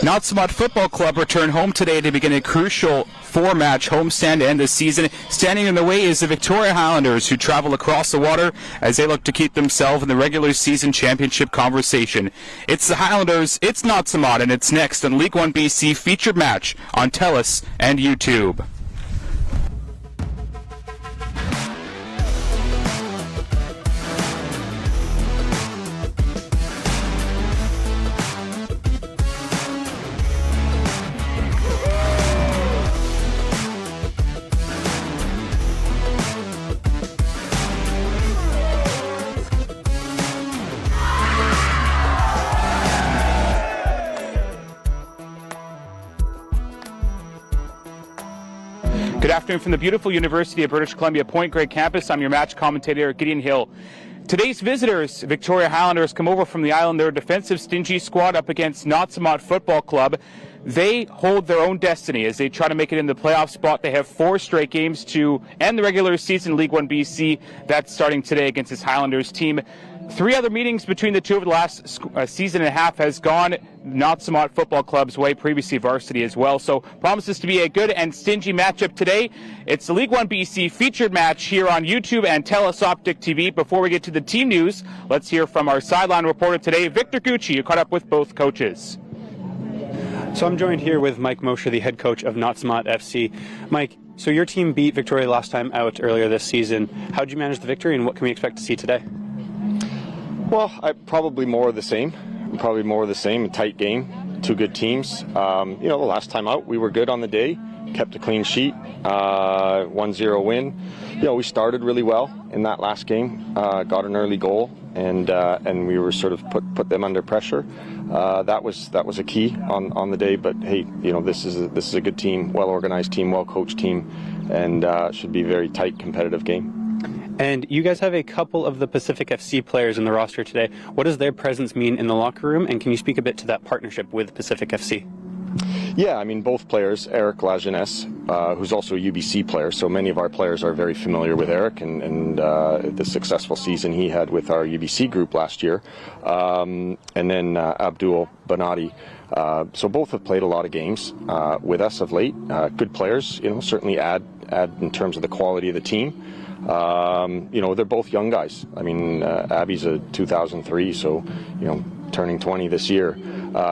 Nautsa'mawt Football Club return home today to begin a crucial four-match homestand to end the season. Standing in the way is the Victoria Highlanders, who travel across the water as they look to keep themselves in the regular season championship conversation. It's the Highlanders, it's Nautsa'mawt, and it's next on League 1 BC Featured Match on TELUS and YouTube. Good afternoon from the beautiful University of British Columbia Point Grey campus. I'm your match commentator, Gideon Hill. Today's visitors, Victoria Highlanders, come over from the island. Their defensive stingy squad up against Nautsa'mawt Football Club. They hold their own destiny as they try to make it in the playoff spot. They have 4 straight games to end the regular season League 1 BC. That's starting today against this Highlanders team. 3 other meetings between the two over the last season and a half has gone Nautsa'mawt Football Club's way, previously varsity as well. So promises to be a good and stingy matchup today. It's the League 1 BC featured match here on YouTube and TELUS Optic TV. Before we get to the team news, let's hear from our sideline reporter today, Victor Gucci, who caught up with both coaches. So I'm joined here with Mike Mosher, the head coach of Nautsa'mawt FC. Mike, so your team beat Victoria last time out earlier this season. How did you manage the victory, and what can we expect to see today? Well, probably more of the same. Probably more of the same. A tight game, 2 good teams. The last time out, we were good on the day, kept a clean sheet, 1-0 win. We started really well in that last game, got an early goal, and we were sort of put them under pressure. That was a key on the day. But hey, this is a good team, well organized team, well coached team, and should be a very tight, competitive game. And you guys have a couple of the Pacific FC players in the roster today. What does their presence mean in the locker room, and can you speak a bit to that partnership with Pacific FC? Yeah, I mean, both players, Eric Lajeunesse, who's also a UBC player, so many of our players are very familiar with Eric and the successful season he had with our UBC group last year, and then Abdul Banati. So both have played a lot of games with us of late. Good players, certainly add in terms of the quality of the team. They're both young guys. I mean, Abby's a 2003, so, turning 20 this year.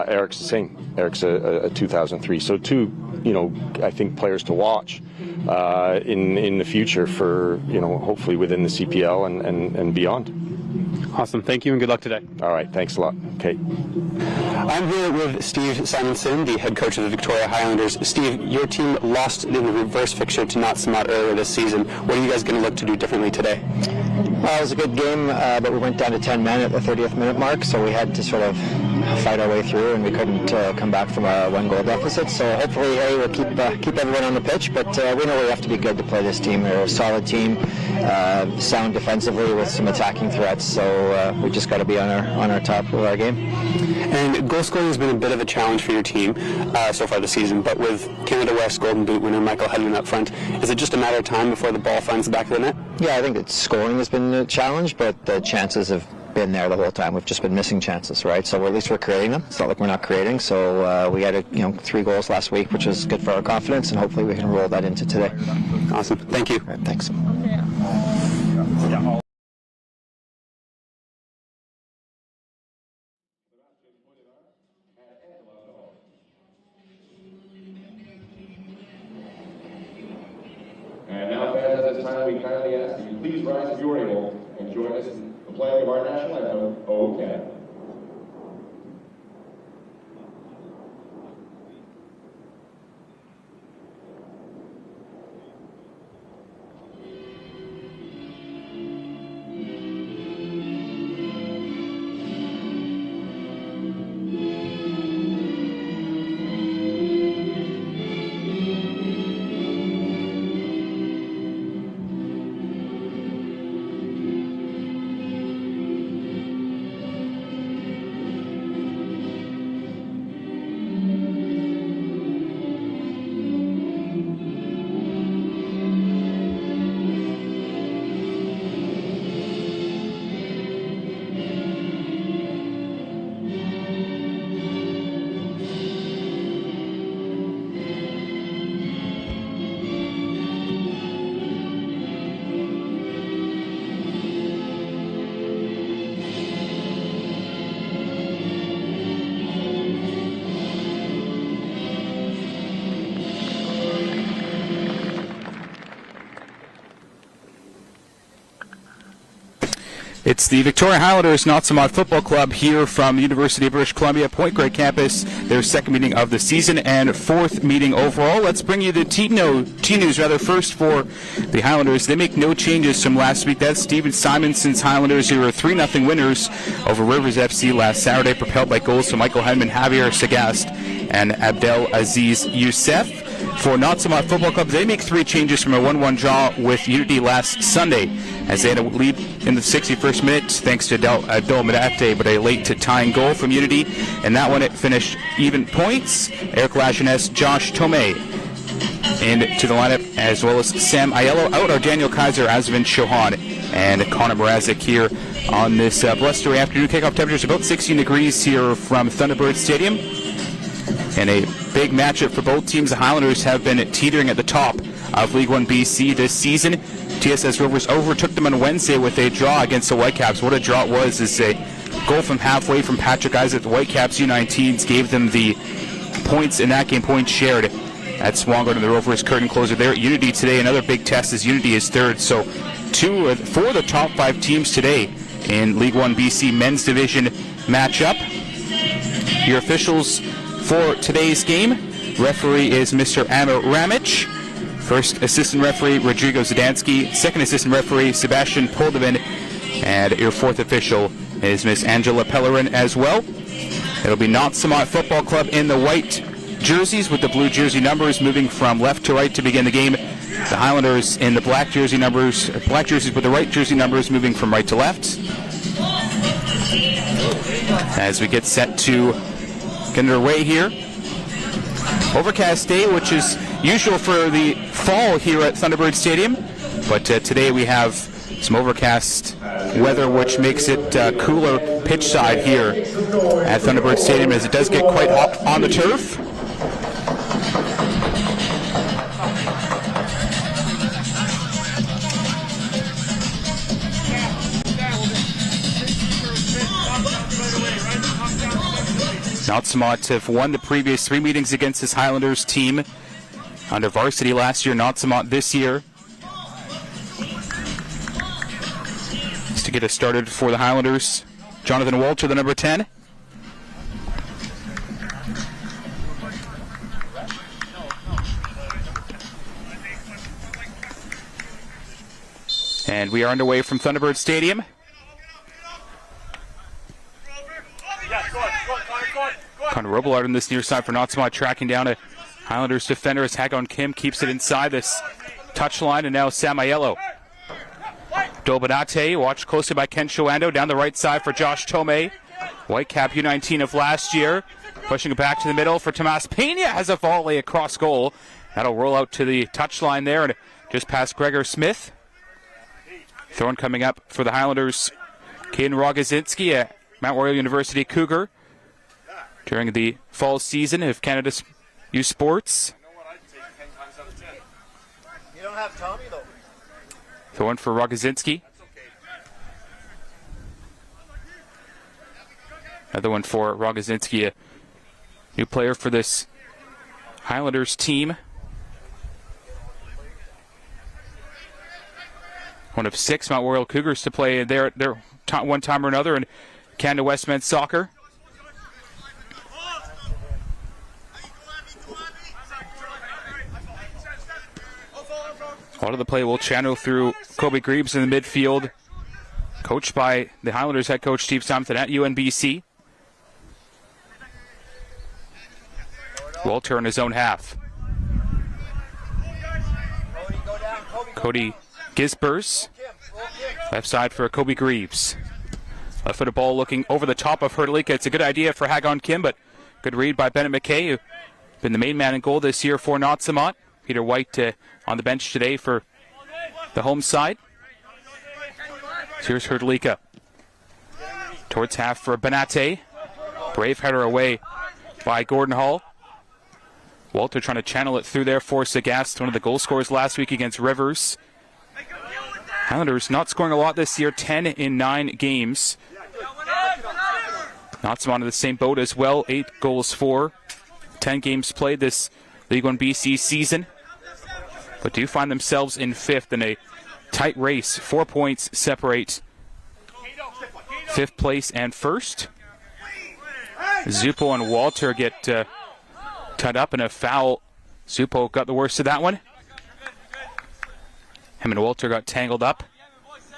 Eric's the same. Eric's a 2003. So 2, I think players to watch in the future for, hopefully within the CPL and beyond. Awesome. Thank you and good luck today. All right. Thanks a lot. Okay. I'm here with Steve Simonson, the head coach of the Victoria Highlanders. Steve, your team lost in the reverse fixture to Nautsa'mawt earlier this season. What are you guys going to look to do differently today? It was a good game, but we went down to 10 men at the 30th minute mark, so we had to sort of fight our way through, and we couldn't come back from a 1-goal deficit. So hopefully, we'll keep everyone on the pitch, but we know we have to be good to play this team. They're a solid team, sound defensively with some attacking threats, so we just got to be on our top of our game. And goal scoring has been a bit of a challenge for your team so far this season, but with Canada West Golden Boot winner Michael Hedlund up front, is it just a matter of time before the ball finds the back of the net? Yeah, I think that scoring has been a challenge, but the chances have been there the whole time. We've just been missing chances, right? So at least we're creating them. It's not like we're not creating. So we had 3 goals last week, which was good for our confidence, and hopefully we can roll that into today. Awesome. Thank you. All right, thanks. And now, fans, at this time, we kindly ask that you please rise if you are able and join us in the playing of our national anthem, O Canada. It's the Victoria Highlanders Nautsa'mawt Football Club here from the University of British Columbia Point Grey campus. Their second meeting of the season and fourth meeting overall. Let's bring you the team news first for the Highlanders. They make no changes from last week. That's Steven Simonson's Highlanders, who were 3-0 winners over Rivers FC last Saturday, propelled by goals from Michael Henman, Javier Sagast, and Abdel Aziz Youssef. For Nautsa'mawt Football Club, they make 3 changes from a 1-1 draw with Unity last Sunday, as they had a lead in the 61st minute thanks to Abdul Medate, but a late to tying goal from Unity. And that one, it finished even points. Eric Lajeunesse, Josh Tomei into the lineup, as well as Sam Aiello. Out are Daniel Kaiser, Azvin Chauhan, and Connor Mrazek here on this blustery afternoon. Kickoff temperatures about 16 degrees here from Thunderbird Stadium. And a big matchup for both teams. The Highlanders have been teetering at the top of League1 BC this season. TSS Rovers overtook them on Wednesday with a draw against the Whitecaps. What a draw it was. Is a goal from halfway from Patrick Isaac. The Whitecaps U19s gave them the points in that game, points shared at Swango, and the Rovers curtain closer there. Unity today, another big test as Unity is third. So 4 of the top 5 teams today in League1 BC men's division matchup. Your officials for today's game: referee is Mr. Amir Ramic. First assistant referee, Rodrigo Zdansky. Second assistant referee, Sebastian Poldevin. And your fourth official is Miss Angela Pellerin as well. It'll be Nautsa'mawt Football Club in the white jerseys with the blue jersey numbers, moving from left to right to begin the game. The Highlanders in the black jerseys with the right jersey numbers, moving from right to left. As we get set to get underway here. Overcast day, which is usual for the fall here at Thunderbird Stadium, but today we have some overcast weather, which makes it cooler pitch side here at Thunderbird Stadium, as it does get quite hot on the turf. Nautsa'mawt have won the previous 3 meetings against this Highlanders team under varsity last year. Nautsa'mawt this year. Just to get us started for the Highlanders, Jonathan Walter, the number 10. And we are underway from Thunderbird Stadium. Connor Robillard on this near side for Nautsa'mawt, tracking down a Highlanders defender as Hagon Kim keeps it inside this touchline, and now Sam Aiello. Dolbanate, watched closely by Ken Shoando, down the right side for Josh Tomei. Whitecap U19 of last year, pushing it back to the middle for Tomas Pena, has a volley across goal. That'll roll out to the touchline there, and just past Gregor Smith. Thorn coming up for the Highlanders, Caden Rogozinski, a Mount Royal University Cougar during the fall season of Canada's youth sports. You don't have Tommy, though. Thorn for Rogozinski. Another one for Rogozinski, a new player for this Highlanders team. One of 6 Mount Royal Cougars to play there one time or another in Canada West Men's Soccer. A lot of the play will channel through Kobe Greaves in the midfield, coached by the Highlanders head coach Steve Thompson at UNBC. Walter in his own half. Cody Gisbers, left side for Kobe Greaves. Left-footed ball looking over the top of Herdalika. It's a good idea for Hagon Kim, but good read by Bennett McKay, who's been the main man in goal this year for Nautsa'mawt. Peter White on the bench today for the home side. So here's Herdalika. Towards half for Benate. Brave header away by Gordon Hall. Walter trying to channel it through there for Sagast, one of the goal scorers last week against Rivers. Highlanders not scoring a lot this year, 10 in 9 games. Nautsa'mawt in the same boat as well, 8 goals for. 10 games played this League1 BC season, but do find themselves in 5th in a tight race. 4 points separate 5th place and 1st. Zupo and Walter get tied up in a foul. Zupo got the worst of that one. Him and Walter got tangled up.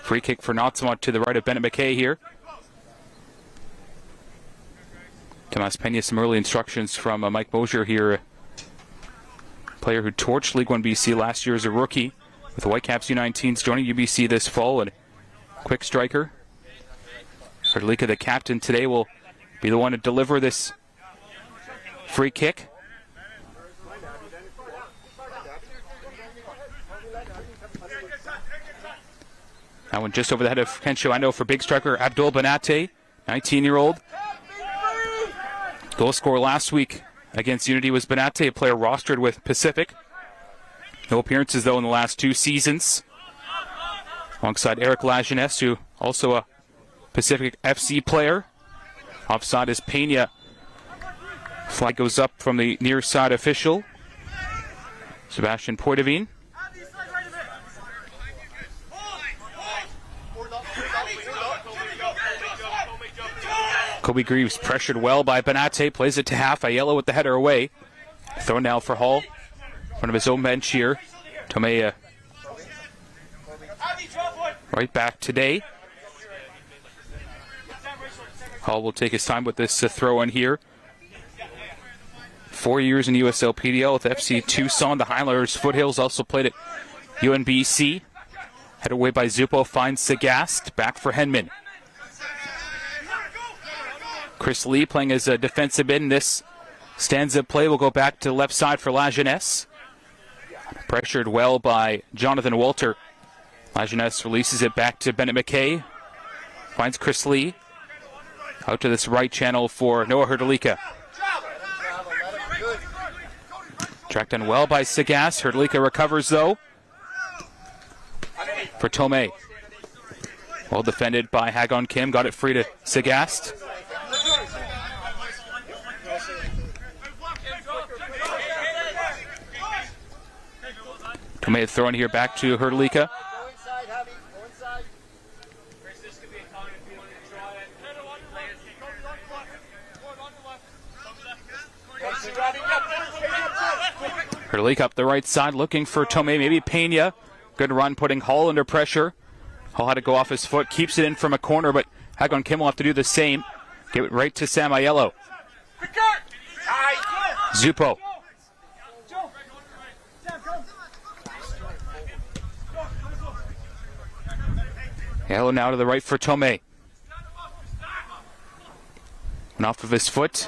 Free kick for Nautsa'mawt to the right of Bennett McKay here. Tomas Pena, some early instructions from Mike Mosier here. Player who torched League 1 BC last year as a rookie with the Whitecaps U19s, joining UBC this fall, and quick striker. Hrdlicka, the captain today, will be the one to deliver this free kick. That one just over the head of Kencho Ando for big striker Abdul Banate, 19-year-old. Goal scorer last week against Unity was Banate, a player rostered with Pacific. No appearances, though, in the last 2 seasons. Alongside Eric Lajeunesse, who also a Pacific FC player. Offside is Pena. Flag goes up from the near side official, Sebastian Poitevin. Kobe Greaves pressured well by Banate, plays it to half. Aiello with the header away. Thrown down for Hall. One of his own bench here. Tomei right back today. Hall will take his time with this throw in here. 4 years in USLPDL with FC Tucson. The Highlanders Foothills also played at UNBC. Headed away by Zupo, finds Sagast. Back for Henman. Chris Lee playing as a defensive end. This stanza play will go back to left side for Lajeunesse. Pressured well by Jonathan Walter. Lajeunesse releases it back to Bennett McKay. Finds Chris Lee. Out to this right channel for Noah Hrdlicka. Tracked down well by Sagast. Hrdlicka recovers though. For Tomei. Well defended by Hagon Kim. Got it free to Sagast. Tomei throwing here back to Hrdlicka. Hrdlicka up the right side looking for Tomei, maybe Pena. Good run putting Hall under pressure. Hall had to go off his foot, keeps it in from a corner, but Hagon Kim will have to do the same. Give it right to Sam Aiello. Zupo. Aiello now to the right for Tomei. Went off of his foot.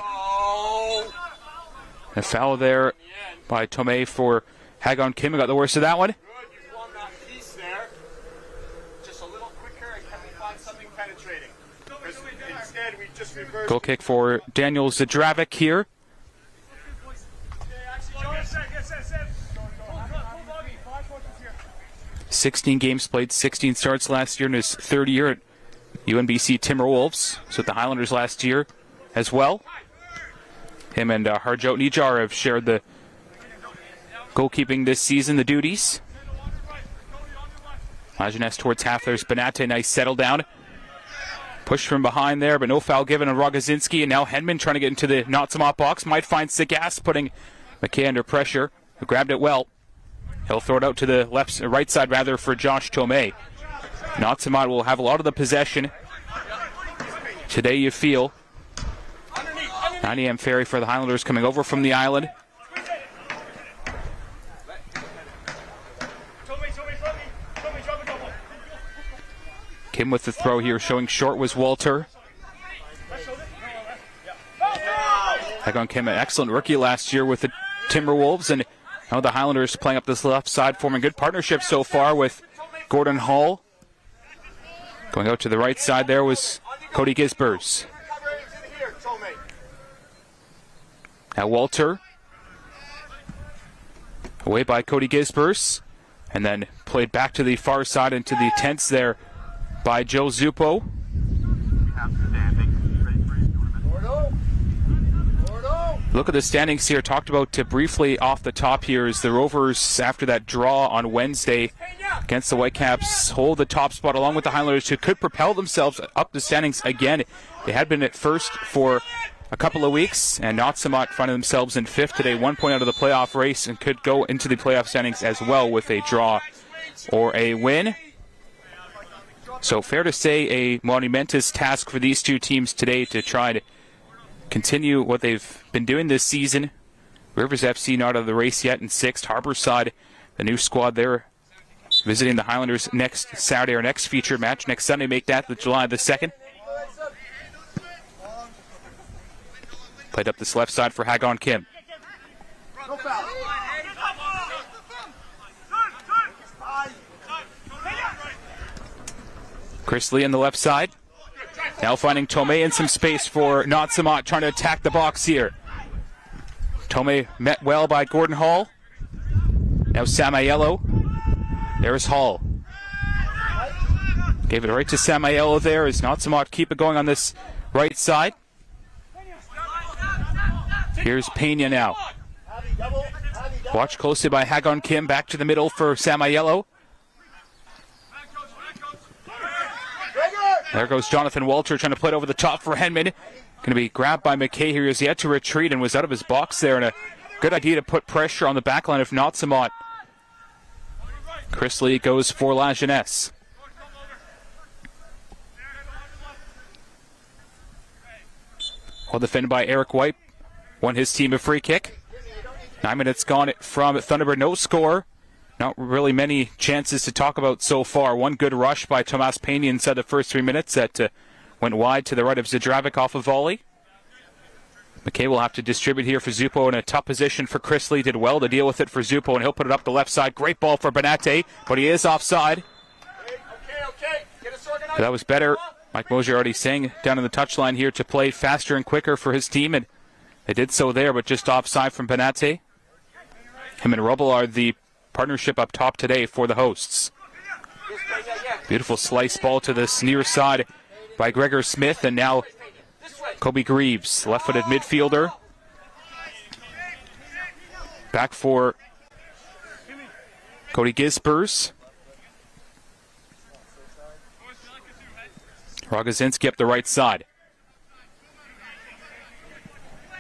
A foul there by Tomei for Hagon Kim. Got the worst of that one. Goal kick for Daniel Zadravic here. 16 games played, 16 starts last year in his third year at UNBC Timberwolves. So at the Highlanders last year as well. Him and Harjot Nijar have shared the goalkeeping this season, the duties. Lajeunesse towards half. There's Banate, nice settle down. Push from behind there, but no foul given on Rogozinski. And now Henman trying to get into the Nautsa'mawt box. Might find Sagast, putting McKay under pressure, who grabbed it well. He'll throw it out to the right side rather for Josh Tomei. Nautsa'mawt will have a lot of the possession. Today you feel. 9 a.m. ferry for the Highlanders coming over from the island. Kim with the throw here, showing short was Walter. Hagon Kim, an excellent rookie last year with the Timberwolves, and now the Highlanders playing up this left side, forming good partnership so far with Gordon Hall. Going out to the right side there was Cody Gisbers. Now Walter. Away by Cody Gisbers. And then played back to the far side into the tents there by Joe Look at the standings here. Talked about briefly off the top here is the Rovers, after that draw on Wednesday against the Whitecaps, hold the top spot along with the Highlanders, who could propel themselves up the standings again. They had been at first for a couple of weeks, and Nautsa'mawt finding themselves in fifth today, 1 point out of the playoff race, and could go into the playoff standings as well with a draw or a win. So fair to say a monumentous task for these two teams today to try to continue what they've been doing this season. Rivers FC not out of the race yet in sixth. Harborside, the new squad there, visiting the Highlanders next Saturday, or next featured match. Next Sunday, make that the July the 2nd. Played up this left side for Hagon Kim. Chris Lee on the left side. Now finding Tomei in some space for Nautsa'mawt, trying to attack the box here. Tomei met well by Gordon Hall. Now Samaello. There's Hall. Gave it right to Samaello there as Nautsa'mawt keep it going on this right side. Here's Pena now. Watched closely by Hagon Kim. Back to the middle for Samaello. There goes Jonathan Walter trying to play it over the top for Henman. Going to be grabbed by McKay here. He had to retreat and was out of his box there. And a good idea to put pressure on the back line of Nautsa'mawt. Chris Lee goes for La Jeunesse. Well defended by Eric White. Won his team a free kick. 9 minutes gone from Thunderbird. No score. Not really many chances to talk about so far. One good rush by Tomas Pena inside the first 3 minutes that went wide to the right of Zdravik off a volley. McKay will have to distribute here for Zupo in a tough position for Chris Lee. Did well to deal with it for Zupo, and he'll put it up the left side. Great ball for Benate, but he is offside. But that was better. Mike Mosier already saying down in the touchline here to play faster and quicker for his team, and they did so there, but just offside from Benate. Him and Rubble are the partnership up top today for the hosts. Beautiful slice ball to this near side by Gregor Smith, and now Kobe Greaves, left-footed midfielder. Back for Cody Gispers. Rogozinski up the right side.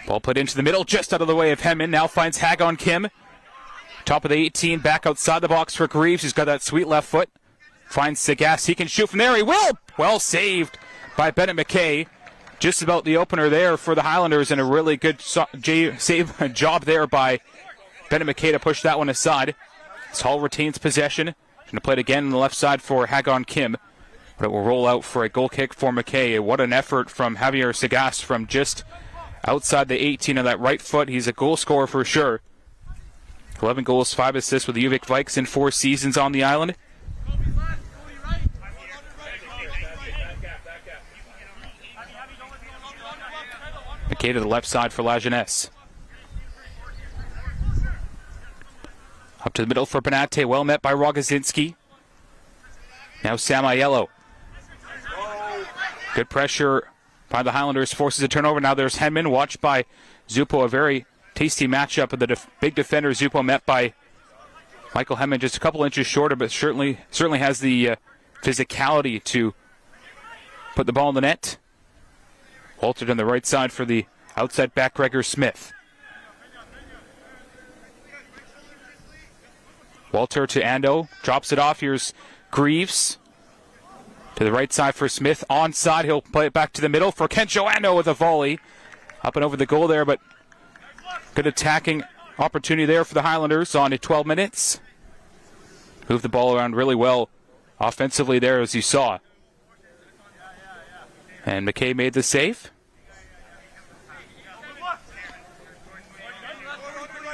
Ball put into the middle, just out of the way of Henman. Now finds Hagon Kim. Top of the 18, back outside the box for Greaves. He's got that sweet left foot. Finds Sagas. He can shoot from there. He will. Well saved by Bennett McKay. Just about the opener there for the Highlanders, and a really good save job there by Bennett McKay to push that one aside. As Hall retains possession. Going to play it again on the left side for Hagon Kim. But it will roll out for a goal kick for McKay. What an effort from Javier Sagas from just outside the 18 on that right foot. He's a goal scorer for sure. 11 goals, 5 assists with the UVic Vikes in 4 seasons on the island. McKay to the left side for La Jeunesse. Up to the middle for Benate, well met by Rogozinski. Now Samaello. Good pressure by the Highlanders, forces a turnover. Now there's Henman, watched by Zupo, a very tasty matchup of the big defender Zupo, met by Michael Henman, just a couple inches shorter, but certainly has the physicality to put the ball in the net. Walter on the right side for the outside back Gregor Smith. Walter to Ando, drops it off. Here's Greaves to the right side for Smith. Onside, he'll play it back to the middle for Kencho Ando with a volley. Up and over the goal there, but good attacking opportunity there for the Highlanders on 12 minutes. Moved the ball around really well offensively there, as you saw. And McKay made the save.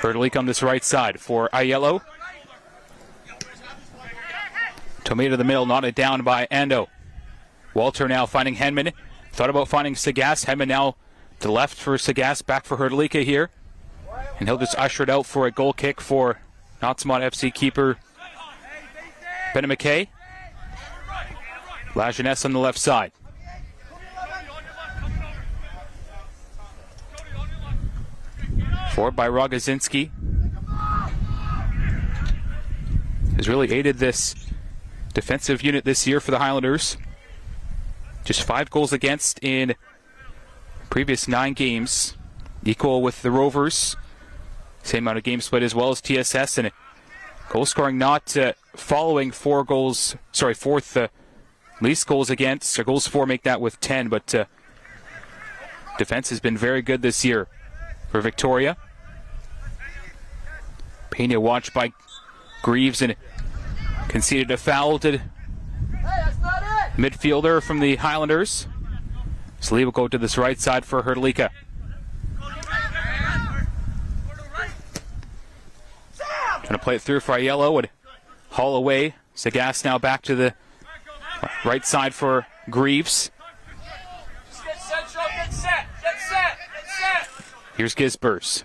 Bertalik on this right side for Aiello. Tomei to the middle, knotted down by Ando. Walter now finding Henman. Thought about finding Sagas. Henman now to the left for Sagas. Back for Herdlika here. And he'll just usher it out for a goal kick for Nautsa'mawt FC keeper Bennett McKay. La Jeunesse on the left side. Forward by Rogozinski. Has really aided this defensive unit this year for the Highlanders. Just 5 goals against in previous 9 games. Equal with the Rovers. Same amount of games played as well as TSS. And goal scoring not following 4 goals. Sorry, 4th least goals against. Or goals for make that with 10. But defense has been very good this year for Victoria. Pena watched by Greaves and conceded a foul to midfielder from the Highlanders. So Lee will go to this right side for Hrdlicka. Trying to play it through for Aiello and haul away. Sagas now back to the right side for Greaves. Here's Gisbers.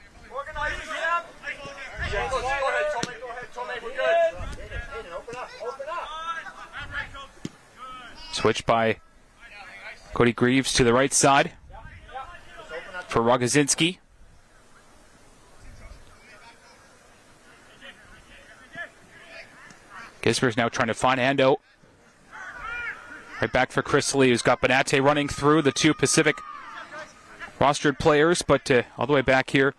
Switch by Cody Greaves to the right side for Rogozinski. Gisber's now trying to find Ando. Right back for Chris Lee, who's got Benate running through the 2 Pacific rostered players, but all the way back here.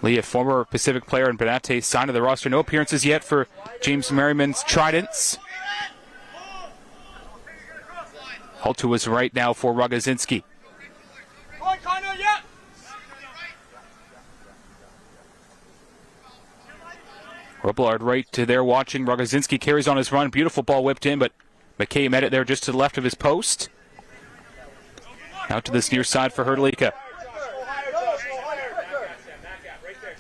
Lee, a former Pacific player, and Benate signed to the roster. No appearances yet for James Merriman's Tridents. Hull to his right now for Rogozinski. Robillard right to there watching. Rogozinski carries on his run. Beautiful ball whipped in, but McKay met it there just to the left of his post. Out to this near side for Hrdlicka.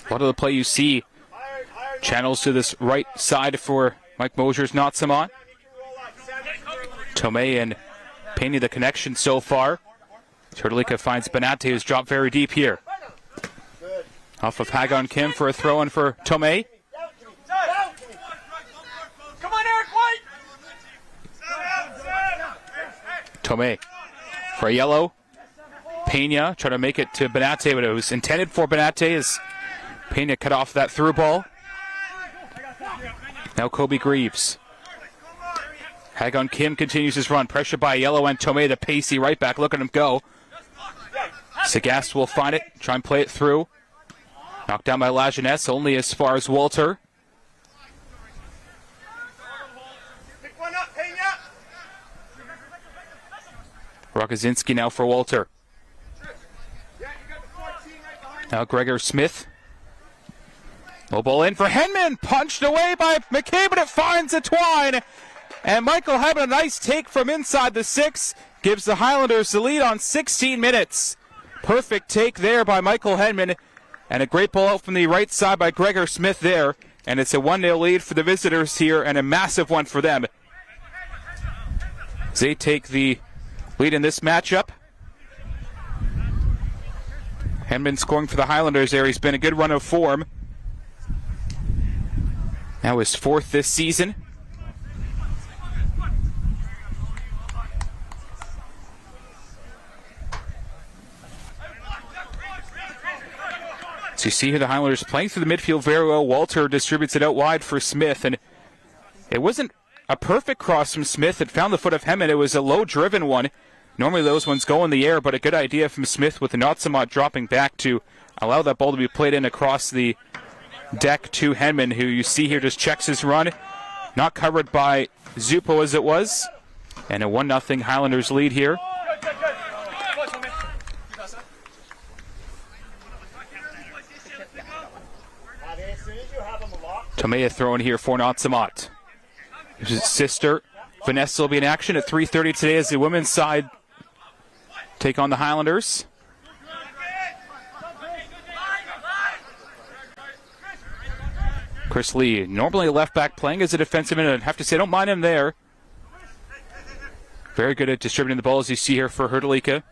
A lot of the play you see channels to this right side for Mike Mosier's Nautsa'mawt. Tomei and Pena the connection so far. Hrdlicka finds Benate, who's dropped very deep here. Off of Hagon Kim for a throw-in for Tomei. Tomei for Aiello. Pena trying to make it to Benate, but it was intended for Benate as Pena cut off that through ball. Now Kobe Greaves. Hagon Kim continues his run. Pressure by Aiello and Tomei, the pacey right back. Look at him go. Sagast will find it. Try and play it through. Knocked down by Lajeunesse, only as far as Walter. Rogozinski now for Walter. Now Gregor Smith. Low ball in for Henman. Punched away by McKay, but it finds a twine. And Michael having a nice take from inside the 6. Gives the Highlanders the lead on 16 minutes. Perfect take there by Michael Henman. And a great ball out from the right side by Gregor Smith there. And it's a 1-0 lead for the visitors here and a massive one for them. They take the lead in this matchup. Henman scoring for the Highlanders there. He's been a good run of form. Now his 4th this season. So you see here the Highlanders playing through the midfield very well. Walter distributes it out wide for Smith, and it wasn't a perfect cross from Smith. It found the foot of Henman. It was a low-driven one. Normally those ones go in the air, but a good idea from Smith with the Nautsa'mawt dropping back to allow that ball to be played in across the deck to Henman, who you see here just checks his run. Not covered by Zupo as it was. And a 1-0 Highlanders lead here. Tomea throwing here for Nautsa'mawt. His sister Vanessa will be in action at 3:30 today as the women's side take on the Highlanders. Chris Lee, normally a left back, playing as a defensive end. I'd have to say, I don't mind him there. Very good at distributing the ball, as you see here for Hrdlicka,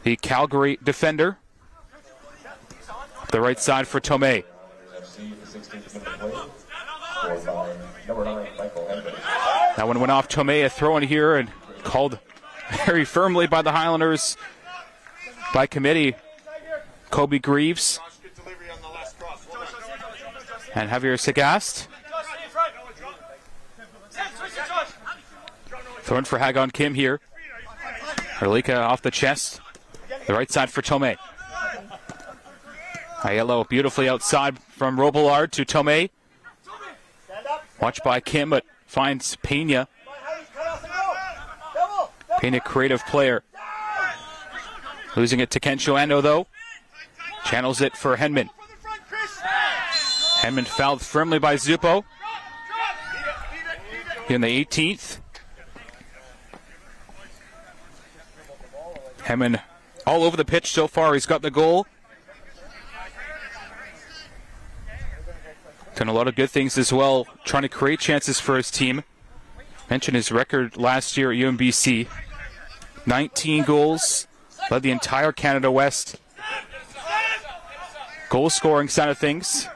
the Calgary defender. The right side for Tomei. That one went off Tomei, a throw in here, and called very firmly by the Highlanders by committee Kobe Greaves and Javier Sagast. Throwing for Hagon Kim here. Herlika off the chest. The right side for Tomei. Aiello beautifully outside from Robillard to Tomei. Watched by Kim, but finds Pena. Pena, creative player. Losing it to Kensho Ando, though. Channels it for Henman. Henman fouled firmly by Zuppo. In the 18th. Henman all over the pitch so far. He's got the goal. Done a lot of good things as well, trying to create chances for his team. Mentioned his record last year at UMBC. 19 goals, led the entire Canada West. Goal scoring side of things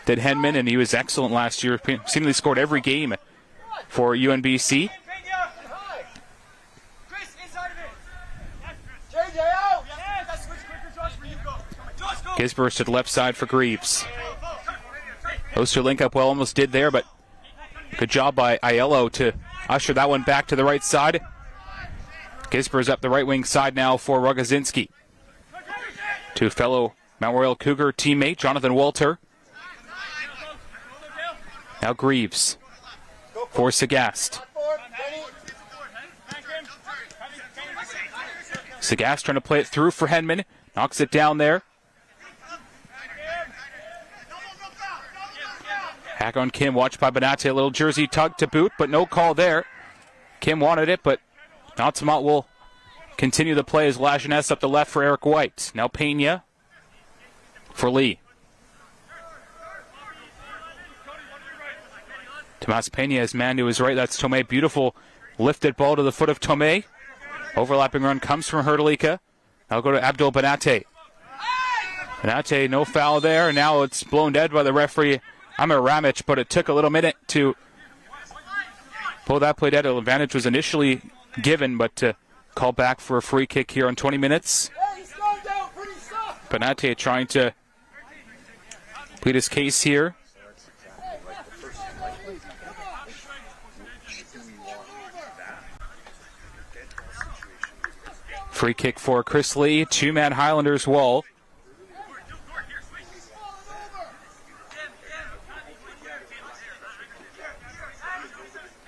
did Henman, and he was excellent last year. Seemingly scored every game for UNBC. Gisbert to the left side for Greaves. Oster link up well, almost did there, but good job by Aiello to usher that one back to the right side. Gisbert's up the right wing side now for Rogozinski. To fellow Mount Royal Cougar teammate Jonathan Walter. Now Greaves for Sagast. Sagast trying to play it through for Henman. Knocks it down there. Hack on Kim, watched by Benate. A little jersey tug to boot, but no call there. Kim wanted it, but Nautsa'mawt will continue the play as Lajeunesse up the left for Eric White. Now Pena for Lee. Tomas Pena is man to his right. That's Tomei. Beautiful lifted ball to the foot of Tomei. Overlapping run comes from Herlika. Now go to Abdul Benate. Benate, no foul there. Now it's blown dead by the referee, Amir Ramic, but it took a little minute to pull that play dead. An advantage was initially given, but to call back for a free kick here on 20 minutes. Benate trying to plead his case here. Free kick for Chris Lee. Two-man Highlanders wall.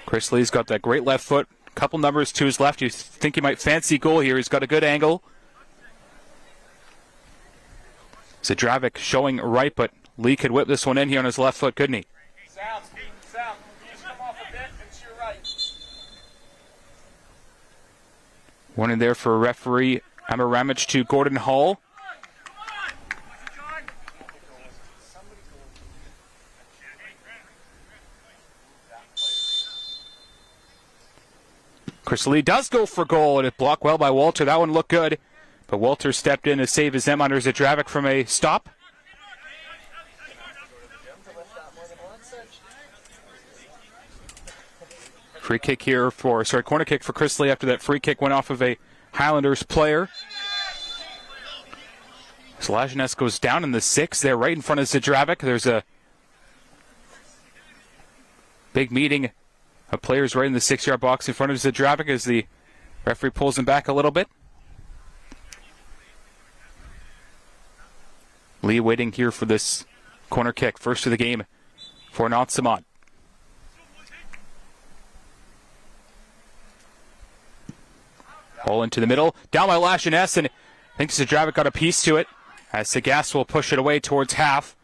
Chris Lee's got that great left foot. Couple numbers to his left. You think he might fancy goal here. He's got a good angle. Zadravic showing right, but Lee could whip this one in here on his left foot, couldn't he? Warning there for referee Amir Ramic to Gordon Hall. Chris Lee does go for goal, and it blocked well by Walter. That one looked good, but Walter stepped in to save his M under Zadravic from a stop. Free kick here corner kick for Chris Lee after that free kick went off of a Highlanders player. So Lajeunesse goes down in the 6 there, right in front of Zadravic. There's a big meeting of players right in the 6-yard box in front of Zadravic as the referee pulls him back a little bit. Lee waiting here for this corner kick, first of the game for Nautsa'mawt. Ball into the middle, down by Lajeunesse, and I think Zadravic got a piece to it as Sagast will push it away towards half.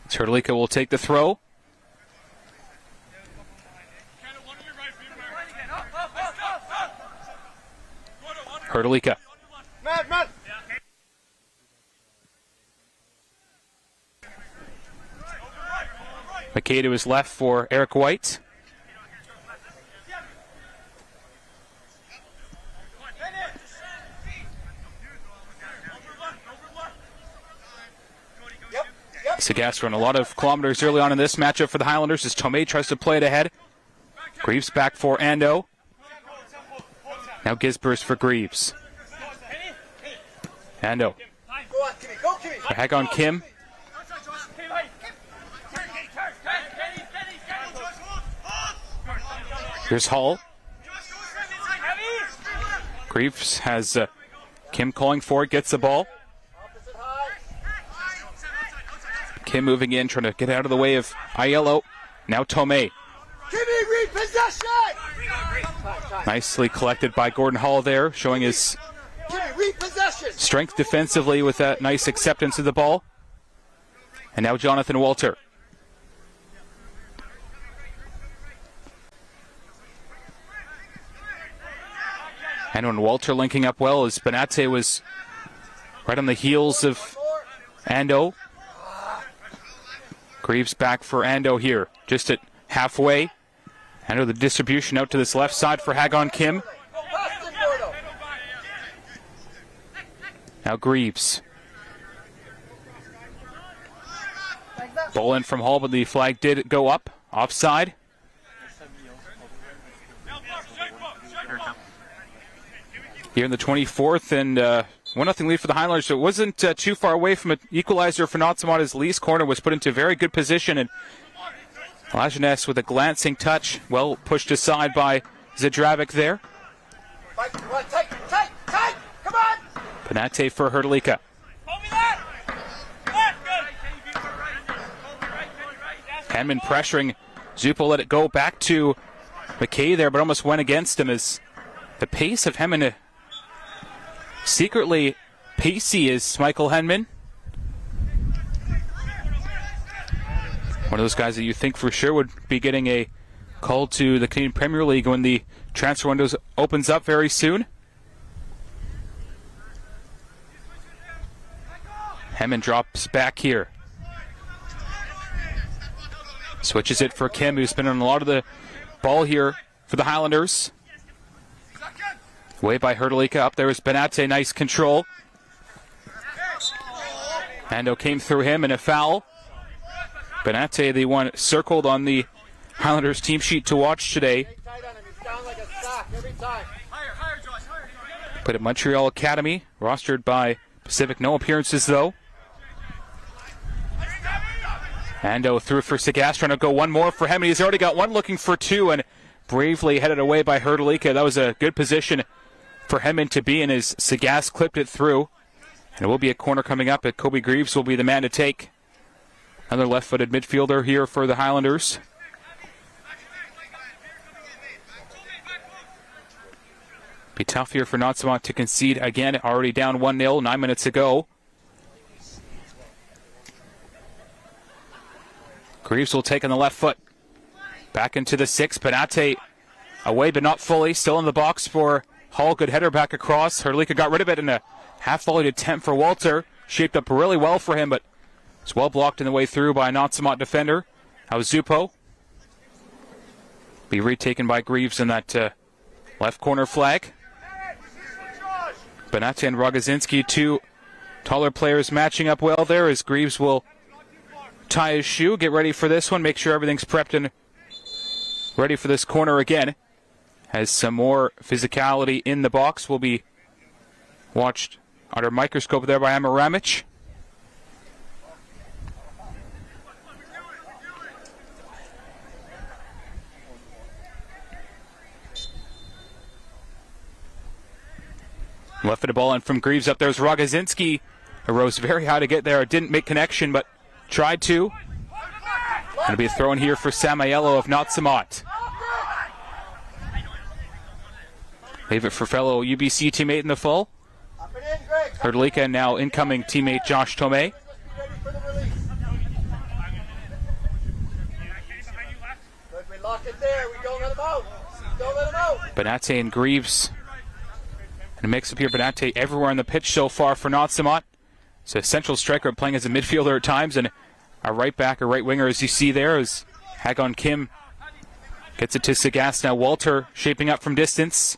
Herlika will take the throw. Herlika. McKay to his left for Eric White. Sagast run a lot of kilometers early on in this matchup for the Highlanders as Tomei tries to play it ahead. Greaves back for Ando. Now Gisbert for Greaves. Ando. Go on, Kimmy. Go, Kimmy. Hag on Kim. Here's Hull. Greaves has Kim calling for it, gets the ball. Kim moving in, trying to get out of the way of Aiello. Now Tomei. Kimmy, repossession! Nicely collected by Gordon Hull there, showing his Kimmy, repossession! strength defensively with that nice acceptance of the ball. And now Jonathan Walter. And when Walter linking up well, as Benate was right on the heels of Ando. Greaves back for Ando here, just at halfway. Ando the distribution out to this left side for Hagon Kim. Now Greaves. Ball in from Hull, but the flag did go up. Offside. Here in the 24th, and 1-0 lead for the Highlanders. So it wasn't too far away from an equalizer for Nautsa'mawt as Lee's corner was put into a very good position. And Lajeunesse with a glancing touch, well pushed aside by Zadravic there. Tight! Come on! Benate for Hrdlicka. Henman pressuring Zupo, let it go back to McKay there, but almost went against him as the pace of Henman. Secretly pacey is Michael Henman. One of those guys that you think for sure would be getting a call to the Canadian Premier League when the transfer window opens up very soon. Henman drops back here. Switches it for Kim, who's been on a lot of the ball here for the Highlanders. Way by Hrdlicka. Up there is Benate. Nice control. Ando came through him and a foul. Benate, the one circled on the Highlanders team sheet to watch today. Played at Montreal Academy. Rostered by Pacific. No appearances, though. Ando through for Sagas, trying to go one more for him. He's already got one, looking for two, and bravely headed away by Hrdlicka. That was a good position for Henman to be in as Sagas clipped it through. And it will be a corner coming up, and Kobe Greaves will be the man to take. Another left-footed midfielder here for the Highlanders. Be tough here for Nautsa'mawt to concede again. Already down 1-0, 9 minutes to go. Greaves will take on the left foot. Back into the 6. Benate away, but not fully. Still in the box for Hull. Good header back across. Hrdlicka got rid of it in a half-volleyed attempt for Walter. Shaped up really well for him, but it's well blocked in the way through by a Nautsa'mawt defender. How Zupo. Be retaken by Greaves in that left corner flag. Benate and Rogozinski, two taller players matching up well there as Greaves will tie his shoe, get ready for this one, make sure everything's prepped and ready for this corner again. Has some more physicality in the box. Will be watched under a microscope there by Amaramic. Left-footed ball in from Greaves. Up there's Rogozinski. Rose very high to get there. Didn't make connection, but tried to. Going to be a throw in here for Aiello of Nautsa'mawt. Leave it for fellow UBC teammate in the full. Hrdlicka and now incoming teammate Josh Tomei. Benate and Greaves. And a mix-up here. Benate everywhere on the pitch so far for Nautsa'mawt. So a central striker playing as a midfielder at times, and a right back or right winger as you see there as Hagon Kim gets it to Sagas. Now Walter shaping up from distance.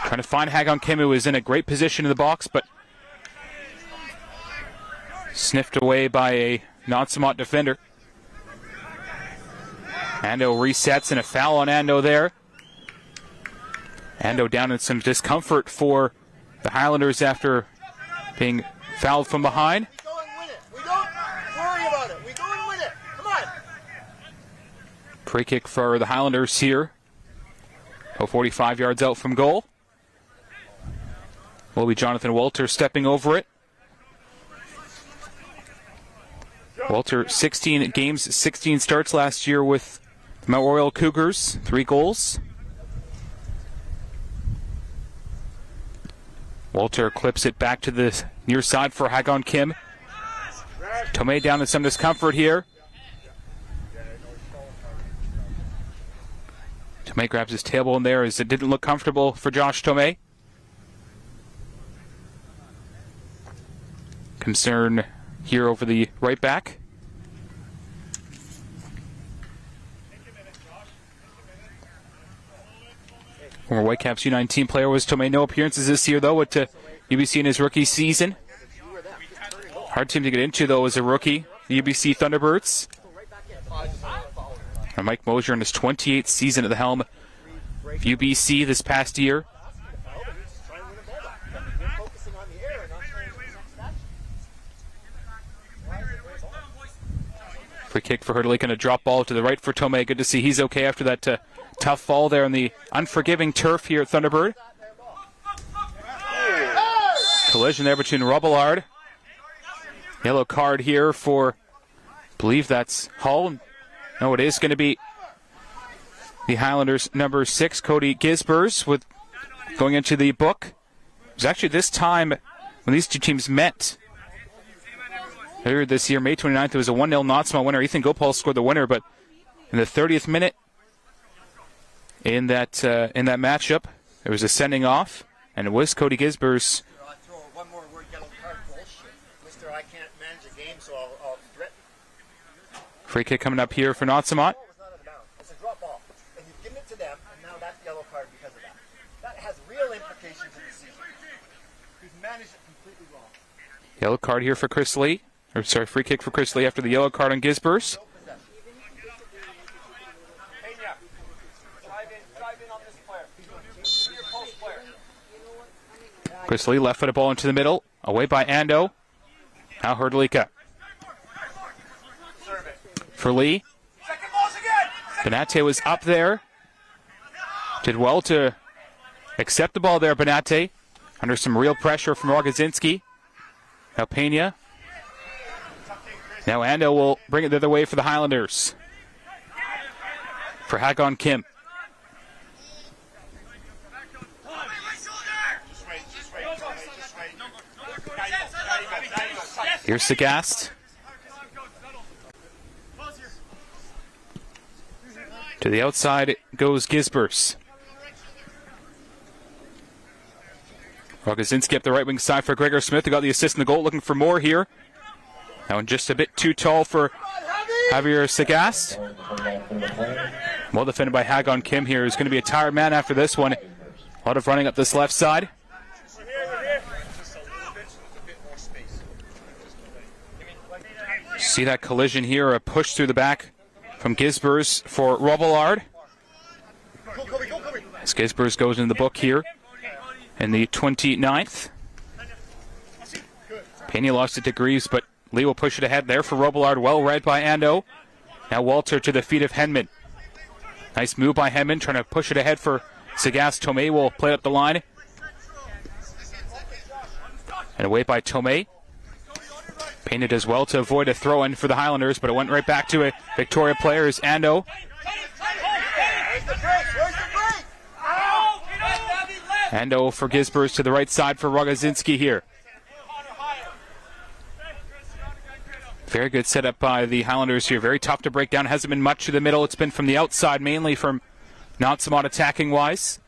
Trying to find Hagon Kim, who is in a great position in the box, but sniffed away by a Nautsa'mawt defender. Ando resets and a foul on Ando there. Ando down in some discomfort for the Highlanders after being fouled from behind. We go and win it. We don't worry about it. We go and win it. Come on. Free kick for the Highlanders here. 45 yards out from goal. Will be Jonathan Walter stepping over it. Walter, 16 games, 16 starts last year with the Mount Royal Cougars, 3 goals. Walter clips it back to the near side for Hagon Kim. Tomei down in some discomfort here. Tomei grabs his tailbone there as it didn't look comfortable for Josh Tomei. Concern here over the right back. Former Whitecaps U19 player was Tomei. No appearances this year, though, at UBC in his rookie season. Hard team to get into, though, as a rookie, the UBC Thunderbirds. And Mike Mosier in his 28th season at the helm of UBC this past year. Free kick for Herdlik and a drop ball to the right for Tomei. Good to see he's okay after that tough fall there on the unforgiving turf here at Thunderbird. Collision there between Robillard. Yellow card here for, I believe that's Hull. No, it is going to be the Highlanders number 6, Cody Gisbers, with going into the book. It was actually this time when these two teams met earlier this year, May 29th. It was a 1-0 Nautsa'mawt winner. Ethan Gopal scored the winner, but in the 30th minute in that matchup, there was a sending off, and it was Cody Gisbers. I'll throw one more word, yellow card, bullshit. Mister, I can't manage a game, so I'll threaten. Free kick coming up here for Nautsa'mawt. It's not out of bounds. It's a drop ball. And you've given it to them, and now that's yellow card because of that. That has real implications in the season. He's managed it completely wrong. Yellow card here for Chris Lee. Free kick for Chris Lee after the yellow card on Gisbers. Chris Lee left-footed ball into the middle. Away by Ando. Now Herdlika. For Lee. Benate was up there. Did well to accept the ball there, Benate. Under some real pressure from Rogozinski. Now Pena. Now Ando will bring it the other way for the Highlanders. For Hagon Kim. Here's Sagast. To the outside goes Gisbers. Rogozinski up the right wing side for Gregor Smith, who got the assist in the goal, looking for more here. That one just a bit too tall for Javier Sagast. Well defended by Hagon Kim here, who's going to be a tired man after this one. A lot of running up this left side. See that collision here, a push through the back from Gisbers for Robillard. As Gisbers goes in the book here in the 29th. Pena lost it to Greaves, but Lee will push it ahead there for Robillard. Well read by Ando. Now Walter to the feet of Henman. Nice move by Henman, trying to push it ahead for Sagast. Tomei will play up the line. And away by Tomei. Pena does well to avoid a throw-in for the Highlanders, but it went right back to a Victoria player as Ando. Ando for Gisbers to the right side for Rogozinski here. Very good setup by the Highlanders here. Very tough to break down. Hasn't been much to the middle. It's been from the outside, mainly from Nautsa'mawt attacking-wise.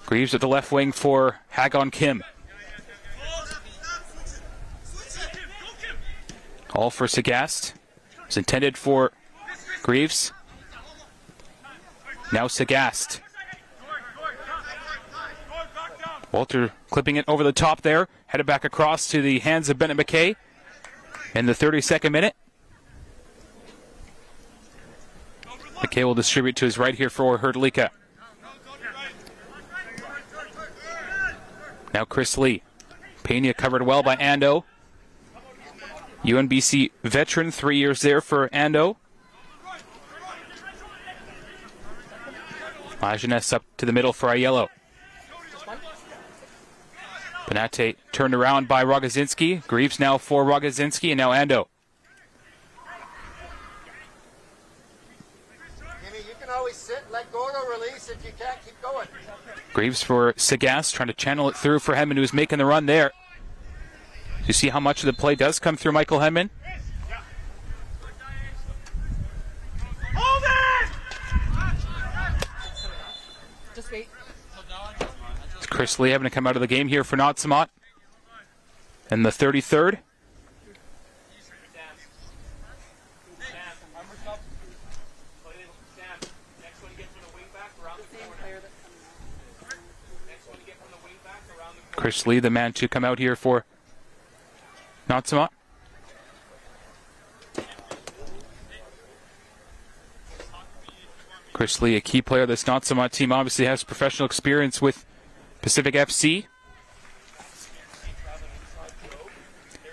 Greaves at the left wing for Hagon Kim. All for Sagast. It's intended for Greaves. Now Sagast. Walter clipping it over the top there. Headed back across to the hands of Bennett McKay in the 32nd minute. McKay will distribute to his right here for Herdlika. Now Chris Lee. Pena covered well by Ando. UNBC veteran, 3 years there for Ando. Lajeunesse up to the middle for Aiello. Benate turned around by Rogozinski. Greaves now for Rogozinski, and now Ando. You can always sit, let go, or release. If you can't, keep going. Greaves for Sagast, trying to channel it through for Hedman, who's making the run there. You see how much of the play does come through Michael Hedman? Just wait. It's Chris Lee having to come out of the game here for Nautsa'mawt. And the 33rd. Chris Lee, the man to come out here for Nautsa'mawt. Chris Lee, a key player of this Nautsa'mawt team, obviously has professional experience with Pacific FC.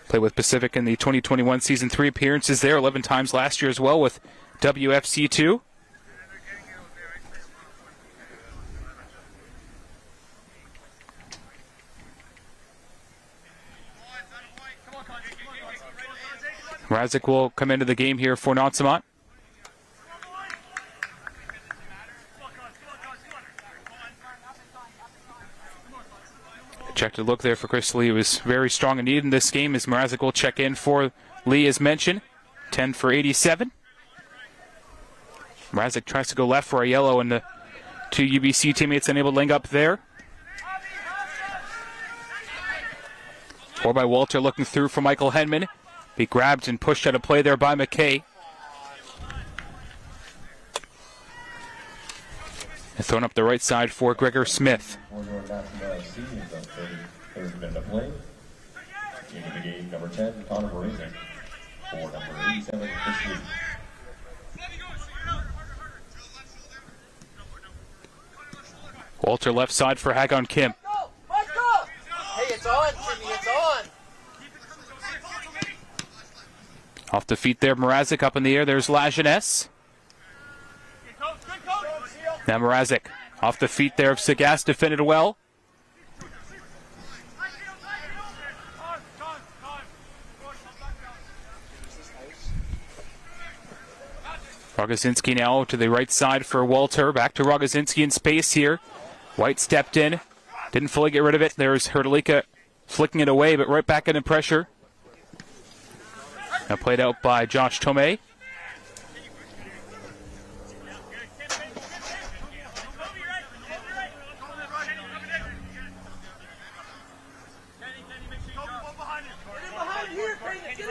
Played with Pacific in the 2021 season, 3 appearances there, 11 times last year as well with WFC2. Mrazek will come into the game here for Nautsa'mawt. Checked a look there for Chris Lee. He was very strong indeed in this game as Mrazek will check in for Lee as mentioned. 10 for 87. Mrazek tries to go left for Aiello, and the 2 UBC teammates unable to link up there. Or by Walter looking through for Michael Hedman. Be grabbed and pushed out of play there by McKay. And thrown up the right side for Gregor Smith. Third minute of play. Into the game, number 10, Thunderbird. For number 87, Chris Lee. Walter left side for Hagon Kim. Hey, it's on, Timmy, it's on. Off the feet there, Mrazek up in the air. There's Lajeunesse. Now Mrazek off the feet there of Sagast, defended well. Rogozinski now to the right side for Walter. Back to Rogozinski in space here. White stepped in. Didn't fully get rid of it. There's Hrdlicka flicking it away, but right back into pressure. Now played out by Josh Tomei.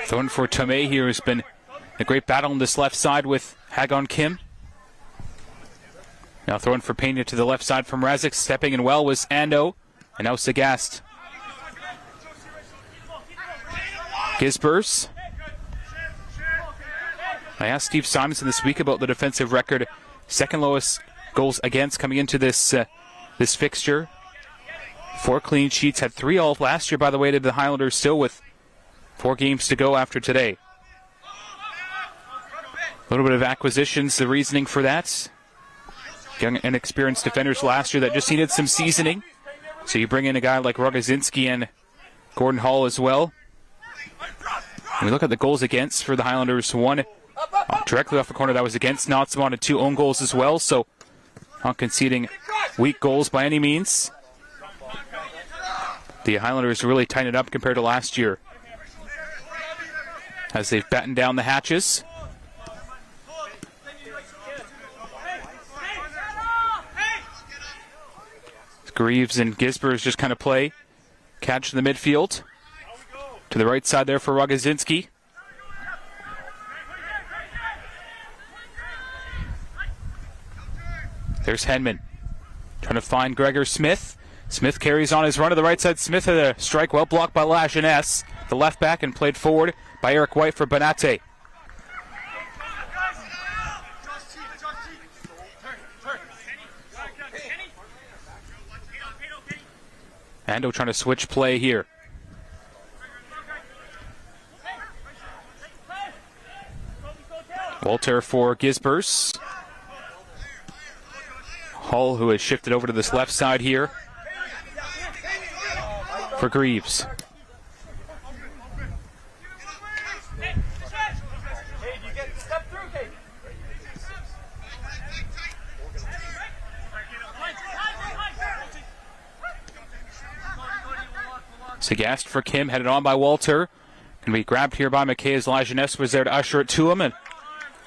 Thrown for Tomei here has been a great battle on this left side with Hagon Kim. Now throwing for Pena to the left side from Mrazek. Stepping in well was Ando. And now Sagast. Gisbers. I asked Steve Simonson this week about the defensive record. Second lowest goals against coming into this this fixture. 4 clean sheets. Had 3 all last year, by the way, to the Highlanders, still with 4 games to go after today. A little bit of acquisitions, the reasoning for that. Young, inexperienced defenders last year that just needed some seasoning. So you bring in a guy like Rogozinski and Gordon Hall as well. And we look at the goals against for the Highlanders. 1 directly off the corner that was against Nautsa'mawt, and 2 own goals as well. So not conceding weak goals by any means. The Highlanders really tightened it up compared to last year, as they've battened down the hatches. Greaves and Gisbers just kind of play. Catch in the midfield. To the right side there for Rogozinski. There's Hedman. Trying to find Gregor Smith. Smith carries on his run to the right side. Smith had a strike well blocked by Lajeunesse, the left back, and played forward by Eric White for Benate. Ando trying to switch play here. Walter for Gisbers. Hull, who has shifted over to this left side here for Greaves. Sagast for Kim, headed on by Walter. Going to be grabbed here by McKay as Lajeunesse was there to usher it to him. And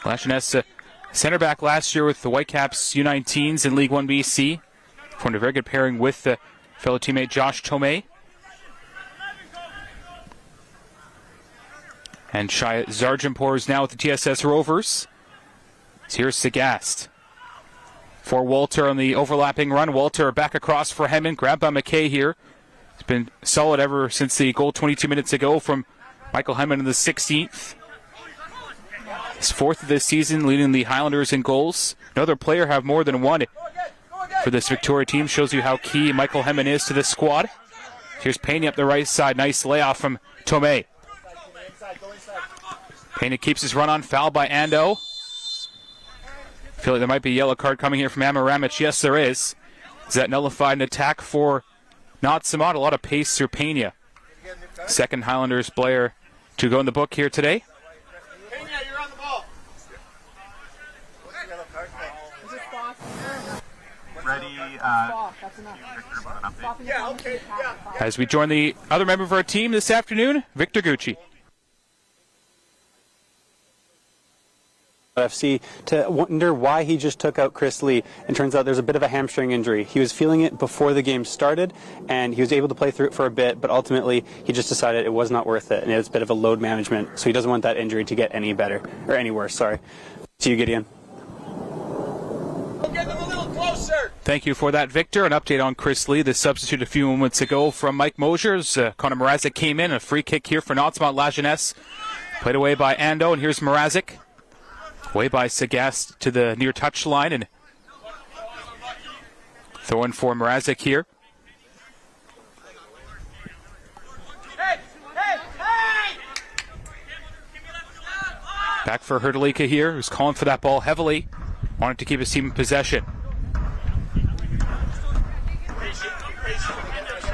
Lajeunesse, center back last year with the Whitecaps U19s in League 1 BC. Formed a very good pairing with fellow teammate Josh Tomei. And Shia Zarjanpour is now with the TSS Rovers. So here's Sagast for Walter on the overlapping run. Walter back across for Hemman, grabbed by McKay here. It's been solid ever since the goal 22 minutes ago from Michael Hemman in the 16th. His fourth of this season, leading the Highlanders in goals. No other player have more than one for this Victoria team. Shows you how key Michael Hemman is to this squad. Here's Payne up the right side. Nice layoff from Tomei. Payne keeps his run on, fouled by Ando. I feel like there might be a yellow card coming here from Amaramich. Yes, there is. Is that nullified an attack for Nautsa'mawt? A lot of pace through Pena. Second Highlanders player to go in the book here today. As we join the other member of our team this afternoon, Victor Gucci. FC to wonder why he just took out Chris Lee, and turns out there's a bit of a hamstring injury. He was feeling it before the game started, and he was able to play through it for a bit, but ultimately he just decided it was not worth it, and it's a bit of a load management, so he doesn't want that injury to get any better, or any worse, sorry. To you, Gideon. Get them a little closer. Thank you for that, Victor. An update on Chris Lee, the substitute a few moments ago from Mike Mosier's. Connor Mrazek came in, a free kick here for Nautsa'mawt. Lajeunesse played away by Ando, and here's Mrazek. Way by Sagast to the near touch line, and throwing for Mrazek here. Back for Hrdlicka here, who's calling for that ball heavily. Wanted to keep his team in possession.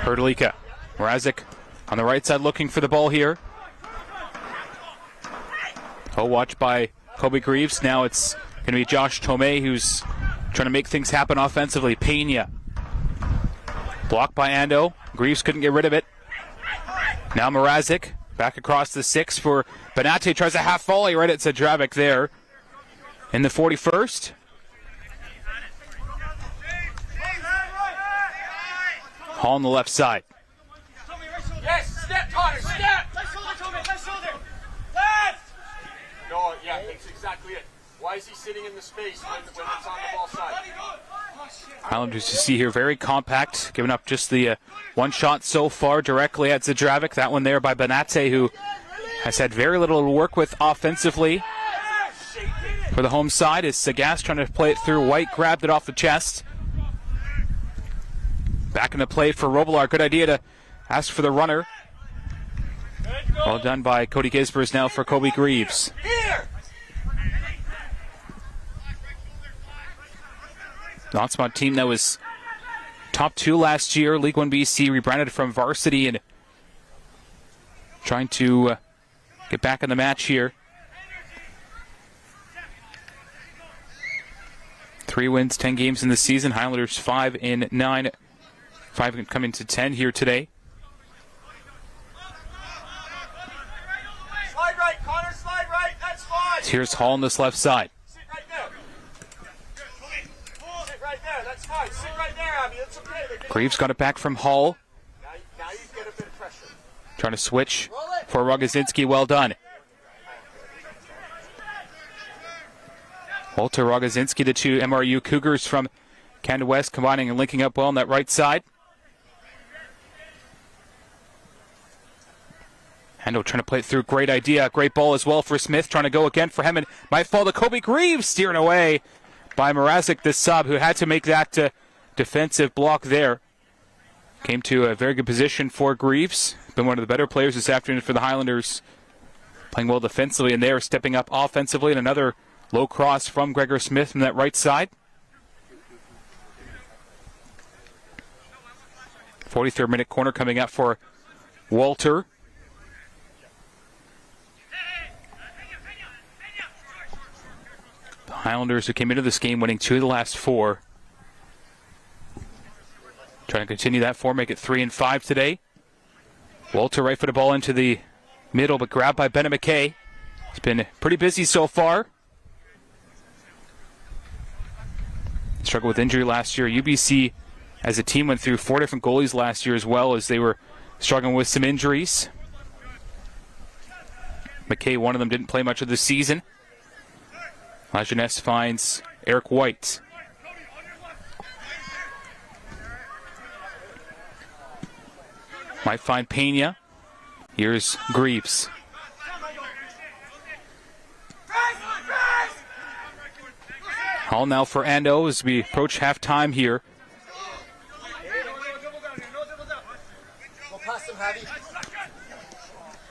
Hrdlicka. Mrazek on the right side looking for the ball here. Oh, watch by Kobe Greaves. Now it's going to be Josh Tomei who's trying to make things happen offensively. Pena. Blocked by Ando. Greaves couldn't get rid of it. Now Mrazek back across the 6 for Benate. Tries a half volley right at Zadravic there in the 41st. Hall on the left side. Yes, step, Connor, step. Nice shoulder. Left. No, yeah, that's exactly it. Why is he sitting in the space when it's on the ball side? Highlanders, you see here, very compact, giving up just the one shot so far directly at Zadravic. That one there by Benate, who has had very little to work with offensively. For the home side is Sagast trying to play it through. White grabbed it off the chest. Back in the play for Robillard. Good idea to ask for the runner. Well done by Cody Gisbers now for Kobe Greaves. Nautsa'mawt team that was top 2 last year. League 1 BC rebranded from varsity and trying to get back in the match here. 3 wins, 10 games in the season. Highlanders 5 in 9. 5 coming to 10 here today. Slide right, Connor, slide right. That's fine. Here's Hall on this left side. Sit right there. Sit right there. That's fine. Sit right there, Abby. That's okay. Greaves got it back from Hall. Now you get a bit of pressure. Trying to switch for Rogozinski. Well done. Walter Rogozinski, the 2 MRU Cougars from Canada West, combining and linking up well on that right side. Hendo trying to play it through. Great idea. Great ball as well for Smith. Trying to go again for Hemman. Might fall to Kobe Greaves. Steered away by Mrazek, the sub, who had to make that defensive block there. Came to a very good position for Greaves. Been one of the better players this afternoon for the Highlanders. Playing well defensively, and they're stepping up offensively. And another Low cross from Gregor Smith from that right side. 43rd minute corner coming up for Walter. The Highlanders, who came into this game winning 2 of the last 4. Trying to continue that form, make it 3-5 today. Walter right-footed ball into the middle, but grabbed by Bennett McKay. It's been pretty busy so far. Struggled with injury last year. UBC, as a team, went through 4 different goalies last year as well, as they were struggling with some injuries. McKay, one of them, didn't play much of the season. La Jeunesse finds Eric White. Might find Pena. Here's Greaves. All now for Ando as we approach halftime here.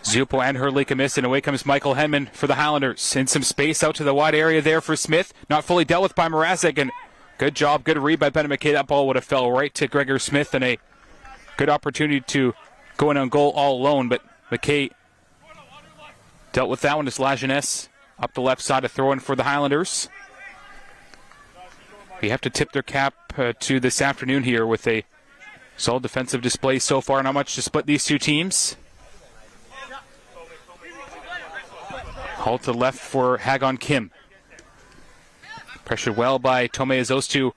Zupo and Herlika miss, and away comes Michael Henman for the Highlanders. In some space out to the wide area there for Smith. Not fully dealt with by Mrazek, and good job, good read by Bennett McKay. That ball would have fell right to Gregor Smith, and a good opportunity to go in on goal all alone, but McKay dealt with that one as La Jeunesse up the left side to throw in for the Highlanders. We have to tip their cap to this afternoon here with a solid defensive display so far. Not much to split these two teams. Halt to the left for Hagon Kim. Pressured well by Tomei as those two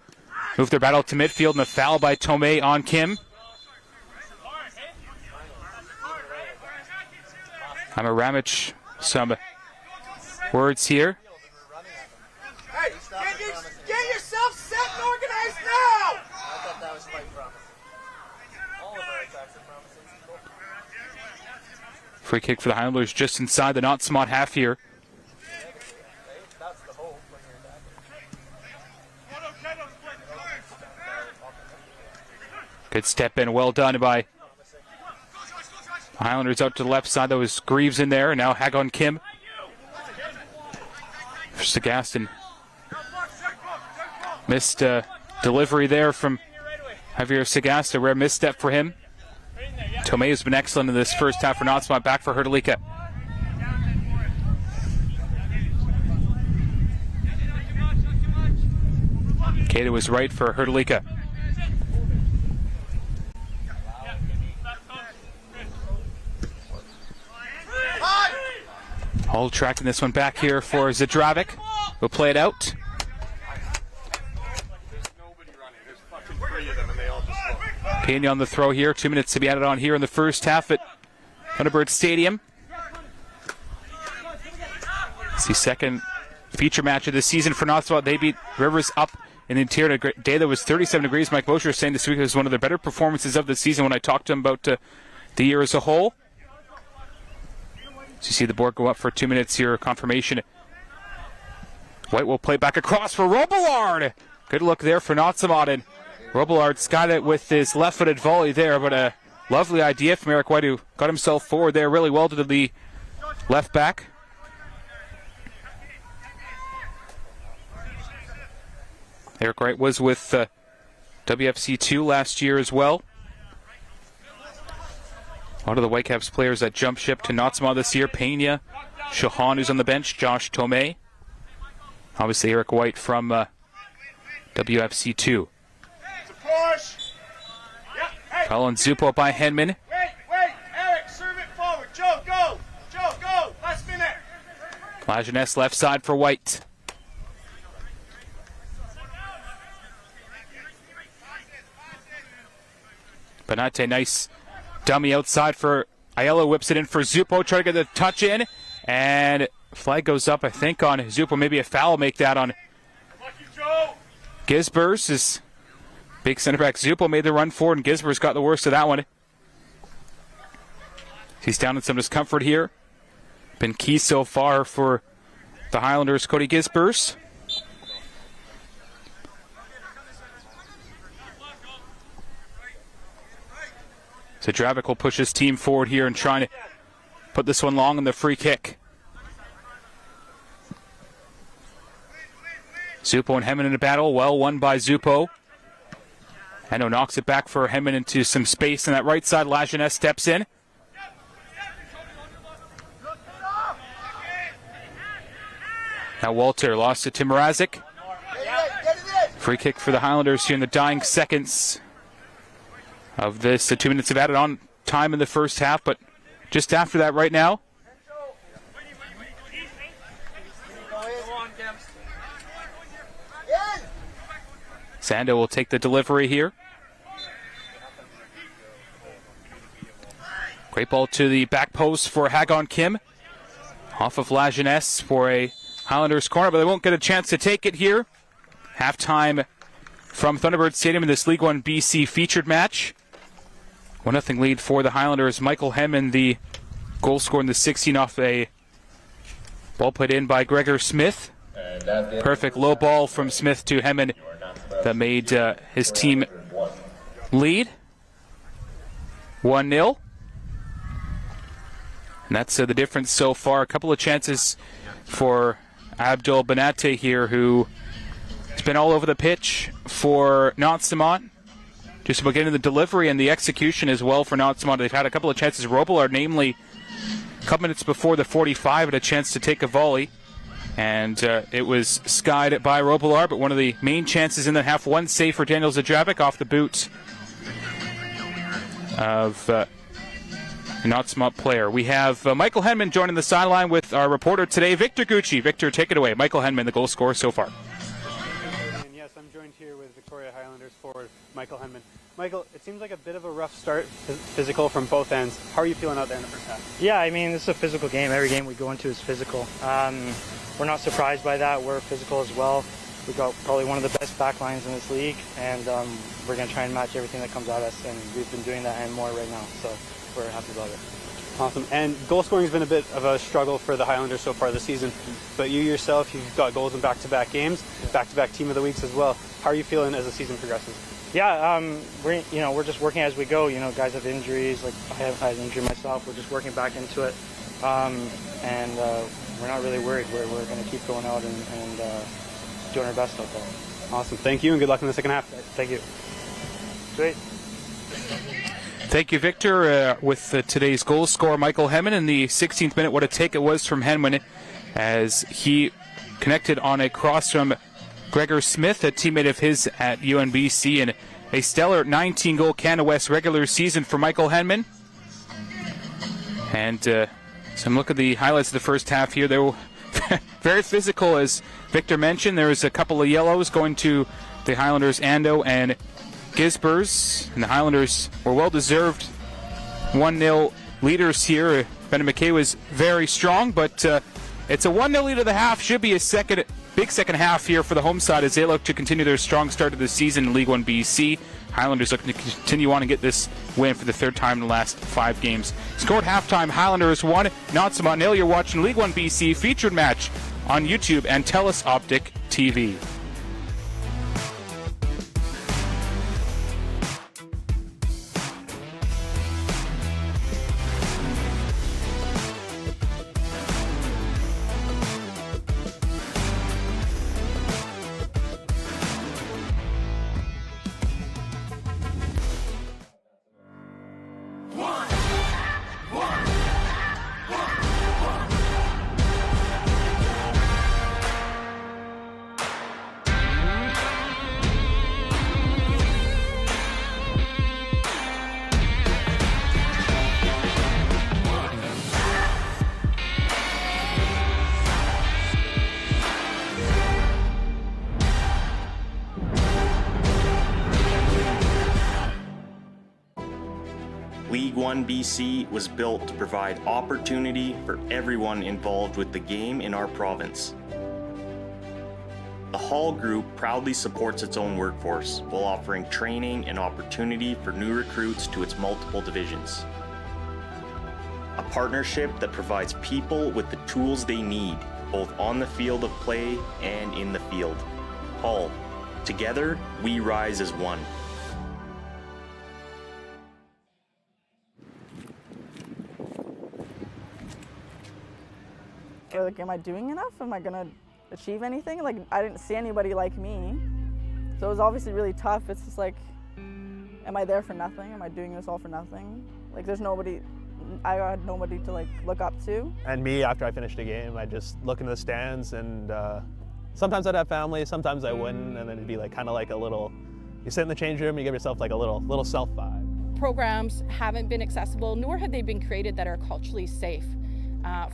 move their battle to midfield, and a foul by Tomei on Kim. Amar Ramich, some words here. Hey, get yourself set and organized now! I thought that was quite promising. All of our attacks are promising. Free kick for the Highlanders just inside the Nautsa'mawt half here. That's the hope when you're back. Good step in, well done by Highlanders out to the left side. That was Greaves in there, and now Hagon Kim. For Sagaston. Missed delivery there from Javier Sagasta. A rare misstep for him. Tomei has been excellent in this first half for Nautsa'mawt. Back for Herdelika. Kata was right for Herdelika. All tracking this one back here for Zadravic. We'll play it out. Pena on the throw here. 2 minutes to be added on here in the first half at Thunderbird Stadium. It's the second feature match of the season for Nautsa'mawt. They beat Rivers up in the interior on a day that was 37 degrees. Mike Mosher saying this week was one of their better performances of the season when I talked to him about the year as a whole. So you see the board go up for 2 minutes here. Confirmation. White will play back across for Robillard. Good look there for Nautsa'mawt, and Robillard's got it with his left-footed volley there, but a lovely idea from Eric White, who got himself forward there really well to the left back. Eric White was with WFC2 last year as well. A lot of the Whitecaps players that jump ship to Nautsa'mawt this year. Pena, Shahan, who's on the bench, Josh Tomei. Obviously Eric White from WFC2. Colin Zupo by Henman. Wait, Eric, serve it forward. Joe, go! Last minute! La Jeunesse left side for White. Benate, nice dummy outside for Aiello, whips it in for Zupo, trying to get the touch in, and flag goes up, I think, on Zupo. Maybe a foul make that on Gisbers. His big center back Zupo made the run forward, and Gisbers got the worst of that one. He's down in some discomfort here. Been key so far for the Highlanders, Cody Gisbers. So Dravic will push his team forward here and try to put this one long on the free kick. Zupo and Hemmen in a battle. Well won by Zupo. Endo knocks it back for Hemmen into some space on that right side. Lajeunesse steps in. Now Walter lost to Timorazic. Free kick for the Highlanders here in the dying seconds of this. The 2 minutes have added on time in the first half, but just after that right now. Sando will take the delivery here. Great ball to the back post for Hagon Kim. Off of Lajeunesse for a Highlanders corner, but they won't get a chance to take it here. Halftime from Thunderbird Stadium in this League 1 BC Featured Match. 1-0 lead for the Highlanders. Michael Hemmen, the goal scorer in the 16 off a ball put in by Gregor Smith. Perfect low ball from Smith to Hemmen that made his team lead. 1-0. And that's the difference so far. A couple of chances for Abdul Banate here, who has been all over the pitch for Nautsa'mawt. Just about getting the delivery and the execution as well for Nautsa'mawt. They've had a couple of chances. Robillard, namely, a couple minutes before the 45, had a chance to take a volley. And it was skied by Robillard, but one of the main chances in the half. One save for Daniel Zadravic off the boot of a Nautsa'mawt player. We have Michael Hemmen joining the sideline with our reporter today, Victor Gucci. Victor, take it away. Michael Hemmen, the goal scorer so far. And yes, I'm joined here with Victoria Highlanders forward Michael Hemmen. Michael, it seems like a bit of a rough start, physical from both ends. How are you feeling out there in the first half? Yeah, I mean, this is a physical game. Every game we go into is physical. We're not surprised by that. We're physical as well. We've got probably one of the best back lines in this league, and we're going to try and match everything that comes at us, and we've been doing that and more right now, so we're happy about it. Awesome. And goal scoring has been a bit of a struggle for the Highlanders so far this season, but you yourself, you've got goals in back-to-back games, back-to-back team of the weeks as well. How are you feeling as the season progresses? Yeah, we're just working as we go. You know, guys have injuries. Like I have had an injury myself. We're just working back into it, and we're not really worried. We're going to keep going out and doing our best out there. Awesome. Thank you, and good luck in the second half. Thank you. Great. Thank you, Victor. With today's goal scorer, Michael Hemmen, in the 16th minute. What a take it was from Hemmen as he connected on a cross from Gregor Smith, a teammate of his at UNBC, and a stellar 19-goal Canada West regular season for Michael Hemmen. And some look at the highlights of the first half here. They were very physical, as Victor mentioned. There was a couple of yellows going to the Highlanders, Ando and Gisbers, and the Highlanders were well-deserved 1-0 leaders here. Brendan McKay was very strong, but it's a 1-0 lead of the half. Should be a big second half here for the home side as they look to continue their strong start to the season in League 1 BC. Highlanders looking to continue on and get this win for the third time in the last 5 games. Scored halftime, Highlanders 1, Nautsa'mawt 0. You're watching League 1 BC Featured Match on YouTube and TELUS Optic TV. League 1 BC was built to provide opportunity for everyone involved with the game in our province. The Hall Group proudly supports its own workforce while offering training and opportunity for new recruits to its multiple divisions. A partnership that provides people with the tools they need, both on the field of play and in the field. Hall, together we rise as one. Or like, am I doing enough? Am I gonna achieve anything. Like, I didn't see anybody like me. So it was obviously really tough. It's just like, am I there for nothing? Am I doing this all for nothing? Like, there's nobody, I had nobody to like look up to. And me, after I finished a game, I just look into the stands, and sometimes I'd have family, sometimes I wouldn't, and then it'd be like kind of like a little, you sit in the change room, you give yourself like a little self vibe. Programs haven't been accessible, nor have they been created that are culturally safe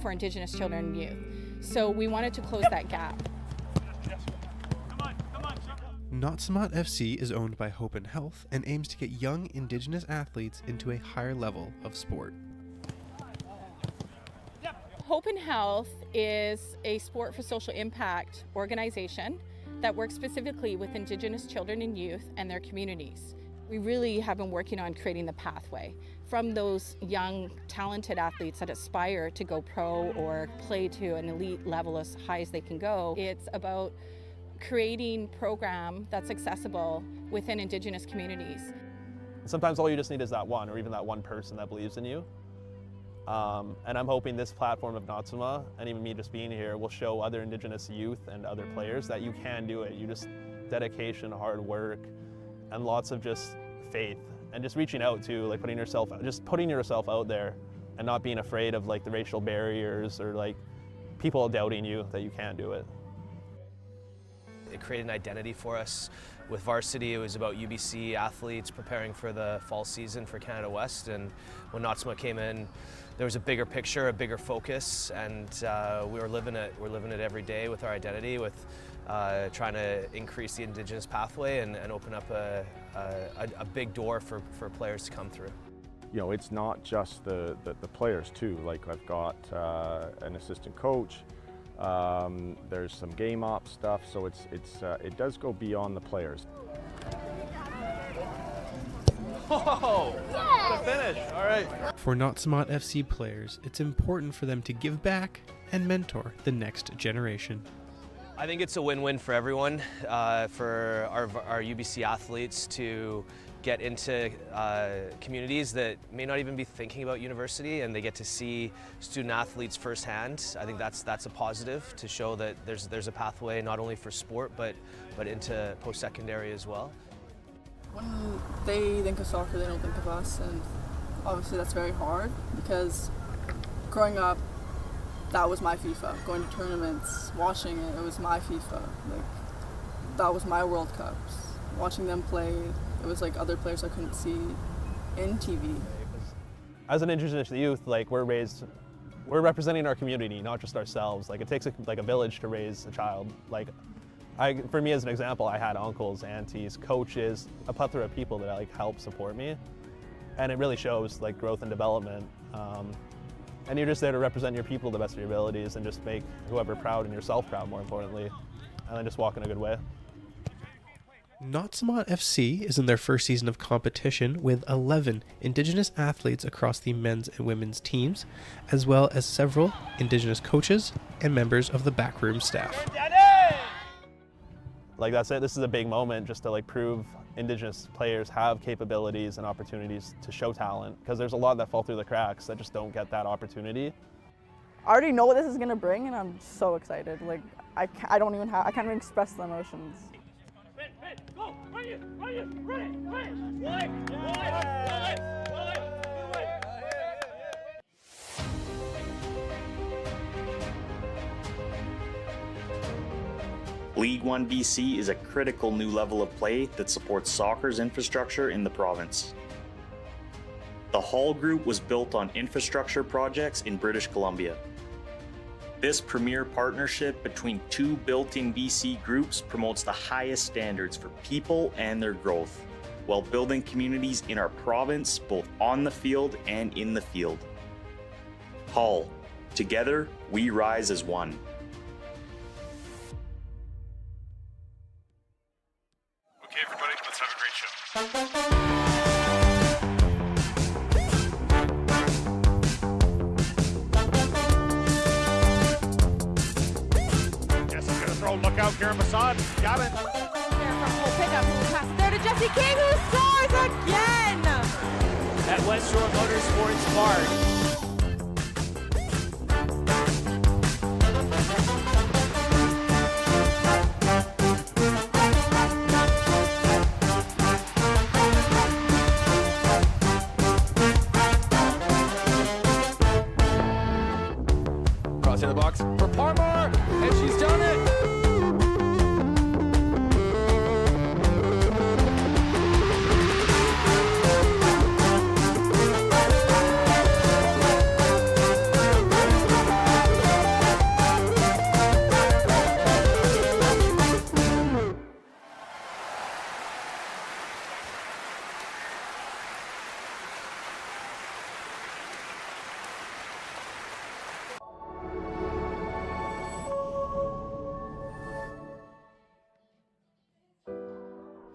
for Indigenous children and youth. So we wanted to close that gap. Nautsa'mawt FC is owned by Hope and Health and aims to get young Indigenous athletes into a higher level of sport. Hope and Health is a sport for social impact organization that works specifically with Indigenous children and youth and their communities. We really have been working on creating the pathway from those young, talented athletes that aspire to go pro or play to an elite level as high as they can go. It's about creating a program that's accessible within Indigenous communities. Sometimes all you just need is that one, or even that one person that believes in you. And I'm hoping this platform of Nautsa'mawt, and even me just being here, will show other Indigenous youth and other players that you can do it. You just dedication, hard work, and lots of just faith, and just reaching out to, like, putting yourself out there, and not being afraid of like the racial barriers or like people doubting you that you can do it. It created an identity for us. With varsity, it was about UBC athletes preparing for the fall season for Canada West, and when Nautsa'mawt came in, there was a bigger picture, a bigger focus, and we were living it. We're living it every day with our identity, with trying to increase the Indigenous pathway and open up a big door for players to come through. You know, it's not just the players too. Like, I've got an assistant coach. There's some game ops stuff, so it does go beyond the players. Oh, what a finish! All right. For Nautsa'mawt FC players, it's important for them to give back and mentor the next generation. I think it's a win-win for everyone, for our UBC athletes to get into communities that may not even be thinking about university, and they get to see student athletes firsthand. I think that's a positive, to show that there's a pathway not only for sport but into post-secondary as well. When they think of soccer, they don't think of us, and obviously that's very hard, because growing up, that was my FIFA. Going to tournaments, watching it, it was my FIFA. Like, that was my World Cups. Watching them play, it was like other players I couldn't see in TV. As an Indigenous youth, like, we're representing our community, not just ourselves. Like, it takes a village to raise a child. Like, for me, as an example, I had uncles, aunties, coaches, a plethora of people that like help support me, and it really shows like growth and development. And you're just there to represent your people to the best of your abilities, and just make whoever proud and yourself proud, more importantly, and then just walk in a good way. Nautsa'mawt FC is in their first season of competition with 11 Indigenous athletes across the men's and women's teams, as well as several Indigenous coaches and members of the backroom staff. Like, that's it. This is a big moment just to like prove Indigenous players have capabilities and opportunities to show talent, because there's a lot that fall through the cracks that just don't get that opportunity. I already know what this is gonna bring, and I'm so excited. Like, I can't even express the emotions. League1 BC is a critical new level of play that supports soccer's infrastructure in the province. The Hall Group was built on infrastructure projects in British Columbia. This premier partnership between two built-in BC groups promotes the highest standards for people and their growth, while building communities in our province, both on the field and in the field. Hall, together we rise as one. Okay, everybody, let's have a great show. Jesse's gonna throw, look out, Karen Masson, got it. There from full pickup, who passes there to Jesse King, who scores again! At West Shore Motorsports Park. score, and she's done it.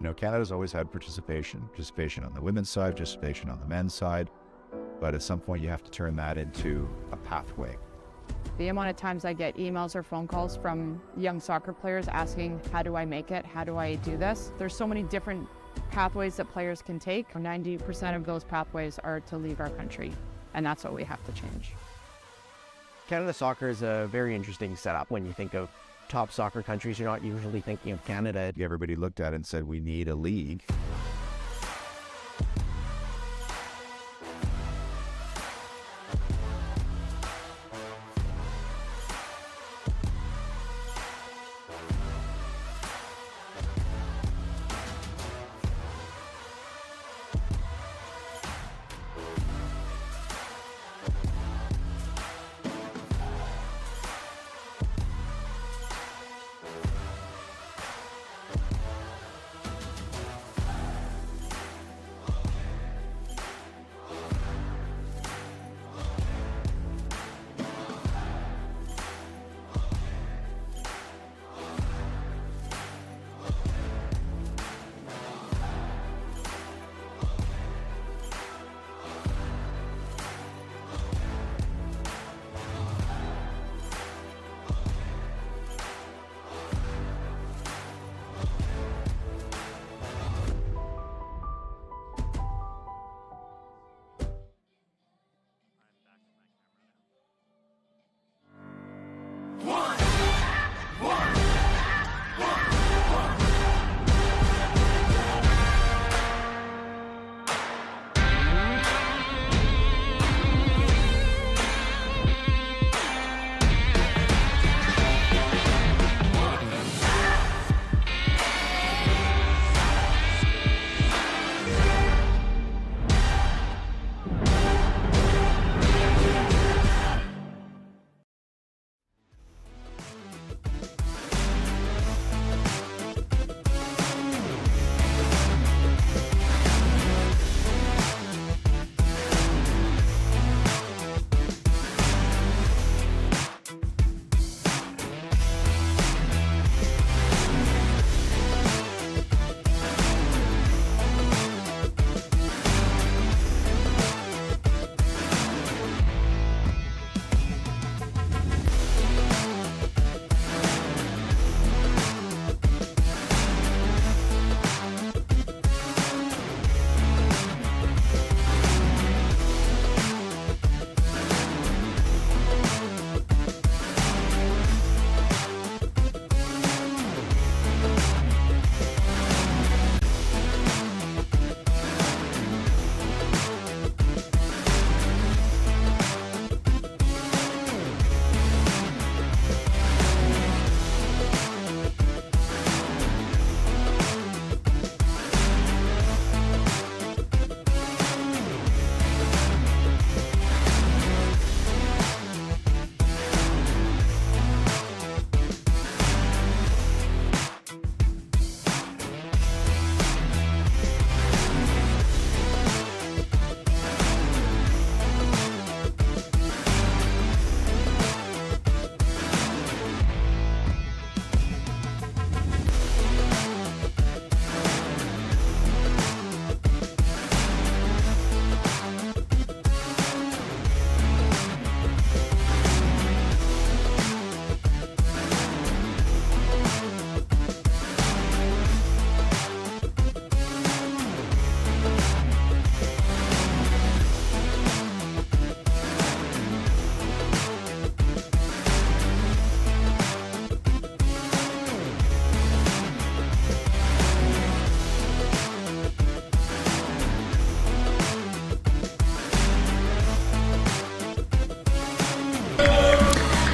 You know, Canada's always had participation on the women's side, participation on the men's side, but at some point you have to turn that into a pathway. The amount of times I get emails or phone calls from young soccer players asking, how do I make it? How do I do this? There's so many different pathways that players can take. 90% of those pathways are to leave our country, and that's what we have to change. Canada soccer is a very interesting setup. When you think of top soccer countries, you're not usually thinking of Canada. Everybody looked at it and said, we need a league.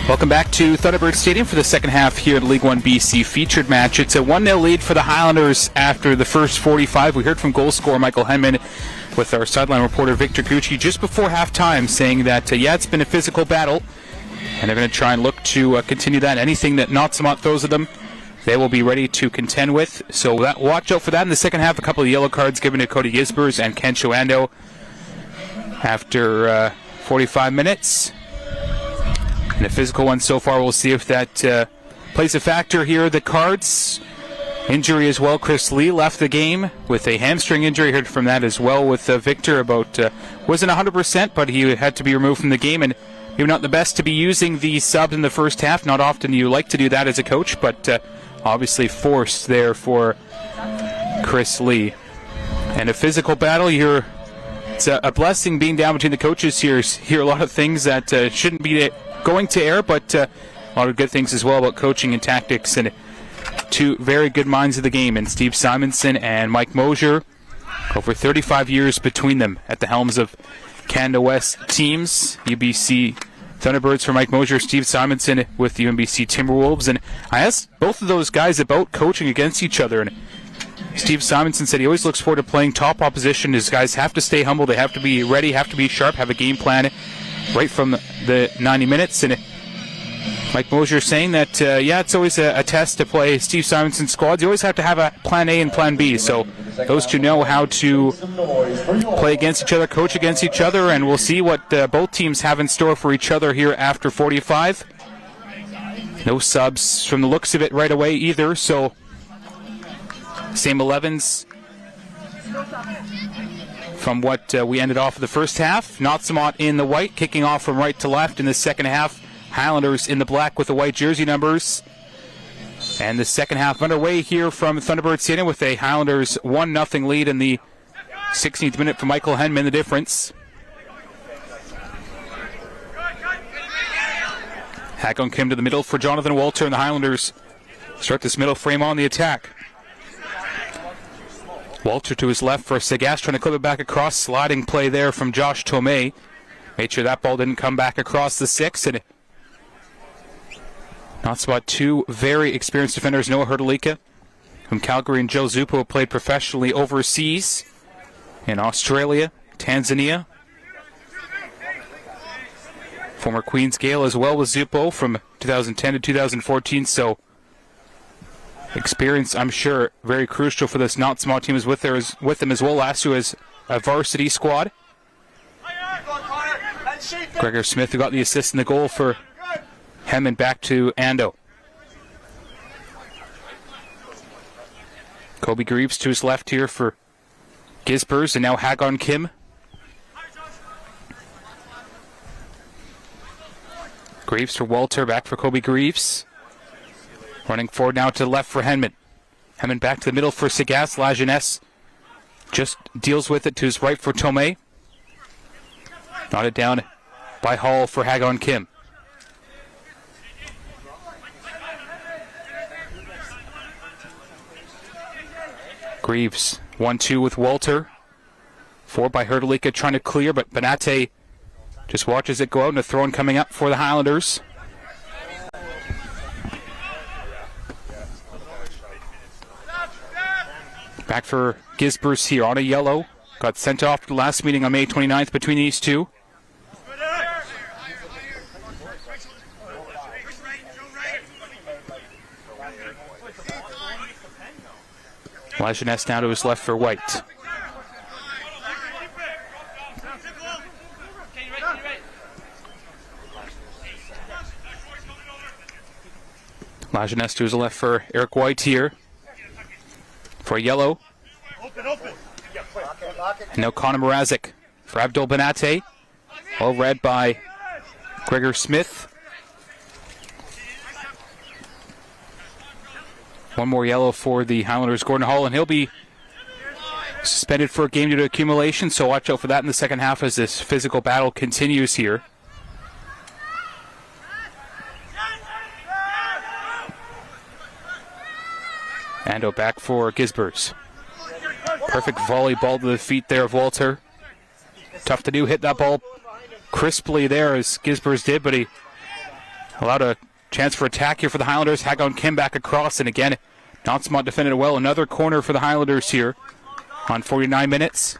Welcome back to Thunderbird Stadium for the second half here at League 1 BC Featured Match. It's a 1-0 lead for the Highlanders after the first 45. We heard from goal scorer Michael Henman with our sideline reporter Victor Gucci just before halftime saying that, it's been a physical battle, and they're going to try and look to continue that. Anything that Nautsa'mawt throws at them, they will be ready to contend with. So watch out for that in the second half. A couple of yellow cards given to Cody Gisbers and Ken Choando after 45 minutes. And a physical one so far. We'll see if that plays a factor here. The cards, injury as well. Chris Lee left the game with a hamstring injury. Heard from that as well with Victor about wasn't 100%, but he had to be removed from the game. And maybe not the best to be using the sub in the first half. Not often you like to do that as a coach, but obviously forced there for Chris Lee. And a physical battle. It's a blessing being down between the coaches here. Hear a lot of things that shouldn't be going to air, but a lot of good things as well about coaching and tactics, and two very good minds of the game, and Steve Simonson and Mike Mosier, over 35 years between them at the helms of Canada West teams. UBC Thunderbirds for Mike Mosier, Steve Simonson with the UBC Timberwolves. And I asked both of those guys about coaching against each other, and Steve Simonson said he always looks forward to playing top opposition. His guys have to stay humble, they have to be ready, have to be sharp, have a game plan right from the 90 minutes. And Mike Mosier saying that, it's always a test to play Steve Simonson's squads. You always have to have a plan A and plan B. So those two know how to play against each other, coach against each other, and we'll see what both teams have in store for each other here after 45. No subs from the looks of it right away either, so same 11s from what we ended off with the first half. Nautsa'mawt in the white, kicking off from right to left in the second half. Highlanders in the black with the white jersey numbers. And the second half underway here from Thunderbird Stadium with a Highlanders 1-0 lead in the 16th minute for Michael Henman, the difference. Hagon Kim to the middle for Jonathan Walter, and the Highlanders start this middle frame on the attack. Walter to his left for Sagas, trying to clip it back across. Sliding play there from Josh Tomei. Made sure that ball didn't come back across the 6. And Nautsa'mawt, two very experienced defenders. Noah Hrdlicka from Calgary and Joe Zupo played professionally overseas in Australia, Tanzania. Former Queen's Gale as well with Zupo from 2010 to 2014. So experience, I'm sure, very crucial for this Nautsa'mawt team. Is with them as well. Last year as a varsity squad. Gregor Smith, who got the assist in the goal for Henman, back to Ando. Kobe Greaves to his left here for Gisbers, and now Hagon Kim. Greaves for Walter, back for Kobe Greaves. Running forward now to the left for Henman. Henman back to the middle for Sagas. Lajeunesse just deals with it to his right for Tomei. Nodded down by Hall for Hagon Kim. Greaves 1-2 with Walter. Forward by Hrdlicka trying to clear, but Benate just watches it go out, and a throw-in coming up for the Highlanders. Back for Gisbers here on a yellow. Got sent off to the last meeting on May 29th between these two. Lajeunesse down to his left for White. Lajeunesse to his left for Eric White here. For a yellow. And now Connor Mrazek for Abdul Benate. All read by Gregor Smith. One more yellow for the Highlanders, Gordon Hall, and he'll be suspended for a game due to accumulation, so watch out for that in the second half as this physical battle continues here. Ando back for Gisbers. Perfect volley ball to the feet there of Walter. Tough to do, hit that ball crisply there as Gisbers did, but he Allowed a chance for attack here for the Highlanders. Hagon Kim back across, and again, Nautsa'mawt defended it well. Another corner for the Highlanders here on 49 minutes.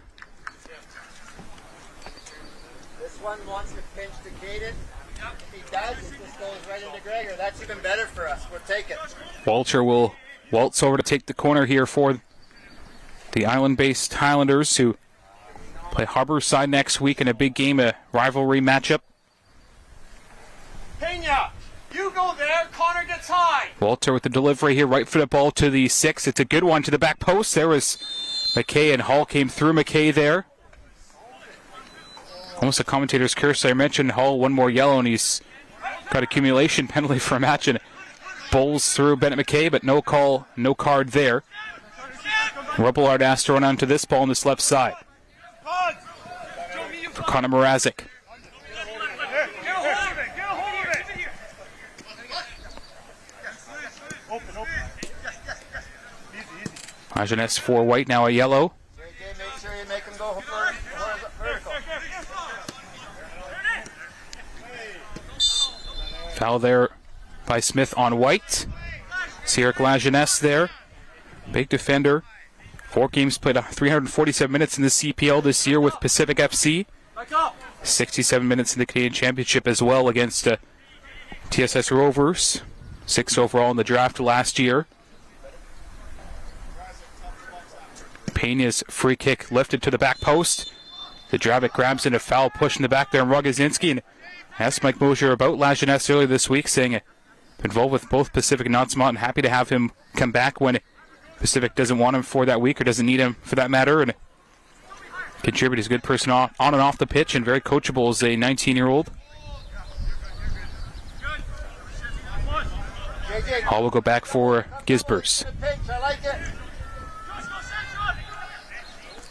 This one wants to pinch to Caden. If he does, it just goes right into Gregor. That's even better for us. We'll take it. Walter will waltz over to take the corner here for the island-based Highlanders, who play Harborside next week in a big game, a rivalry matchup. Pena, you go there. Connor gets high. Walter with the delivery here, right footed ball to the 6. It's a good one to the back post. There was McKay, and Hall came through McKay there. Almost a commentator's curse. I mentioned Hall, one more yellow, and he's got accumulation penalty for a match, and bowls through Bennett McKay, but no call, no card there. Robillard asked to run onto this ball on this left side for Connor Mrazek. Jeunesse for white, now a yellow. Make sure you make him go vertical. Foul there by Smith on white. Eric Lajeunesse there. Big defender. 4 games played, 347 minutes in the CPL this year with Pacific FC. 67 minutes in the Canadian Championship as well against TSS Rovers. 6th overall in the draft last year. Pena's free kick lifted to the back post. The Dravic grabs in a foul push in the back there, and Rogozinski. And asked Mike Mosier about Lajeunesse earlier this week, saying involved with both Pacific and Nautsa'mawt, and happy to have him come back when Pacific doesn't want him for that week, or doesn't need him for that matter, and contribute. He's a good person on and off the pitch, and very coachable as a 19-year-old. Hall will go back for Gisbers.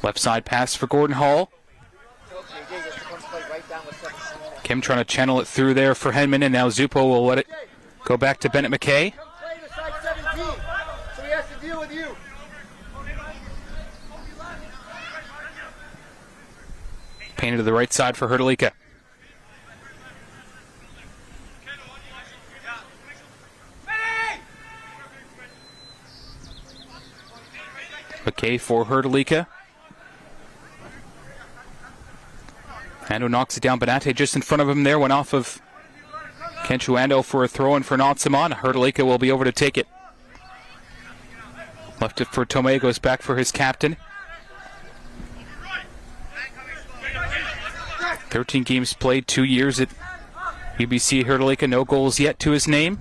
Left side pass for Gordon Hall. Kim trying to channel it through there for Henman, and now Zupo will let it go back to Bennett McKay. So he has to deal with you. Painted to the right side for Hrdlicka. McKay for Hrdlicka. Ando knocks it down. Benate just in front of him there. Went off of Kenchuando for a throw-in for Nautsa'mawt. Hrdlicka will be over to take it. Left it for Tomei. Goes back for his captain. 13 games played, 2 years at UBC. Hrdlicka, no goals yet to his name.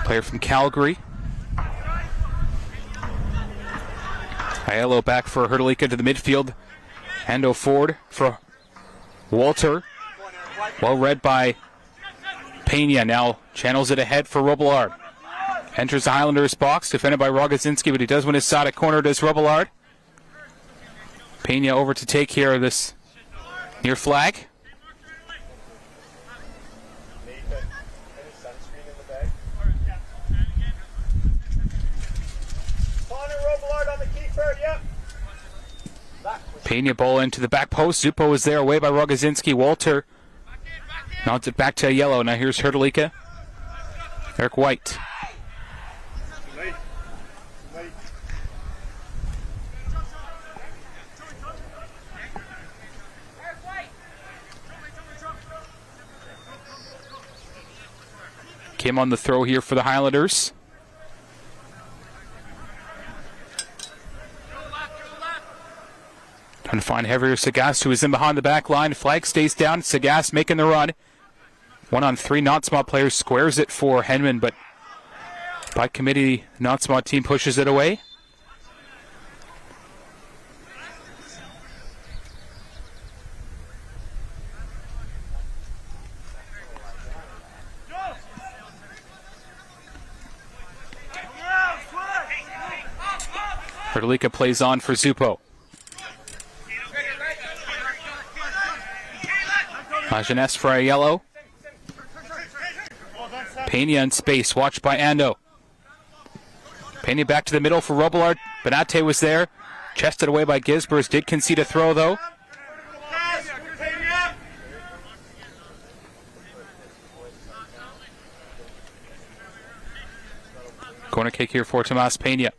Player from Calgary. Aiello back for Hrdlicka to the midfield. Ando forward for Walter. Well read by Pena. Now channels it ahead for Robillard. Enters the Highlanders box, defended by Rogozinski, but he does win his side at corner, does Robillard. Pena over to take care of this near flag. Pena ball into the back post. Zupo is there, away by Rogozinski. Walter mounts it back to yellow. Now here's Hrdlicka. Eric White. Kim on the throw here for the Highlanders. Trying to find Javier Sagast, who is in behind the back line. Flag stays down. Sagast making the run. 1-on-3. Nautsa'mawt player squares it for Henman, but by committee, Nautsa'mawt team pushes it away. Hrdlicka plays on for Zupo. Jeunesse for a yellow. Pena in space, watched by Ando. Pena back to the middle for Robillard. Benate was there. Chested away by Gisbers. Did concede a throw, though. Corner kick here for Tomas Pena.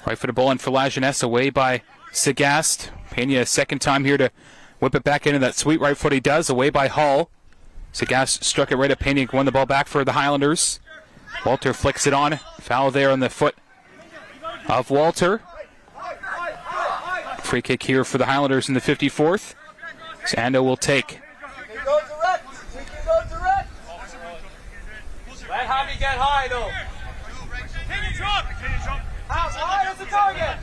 Right for the ball in for La Jeunesse, away by Sagast. Pena, second time here to whip it back into that sweet right foot he does, away by Hall. Sagast struck it right at Pena, won the ball back for the Highlanders. Walter flicks it on. Foul there on the foot of Walter. Free kick here for the Highlanders in the 54th. Sando will take. We can go direct. Let Javi get high, though. How high is the target?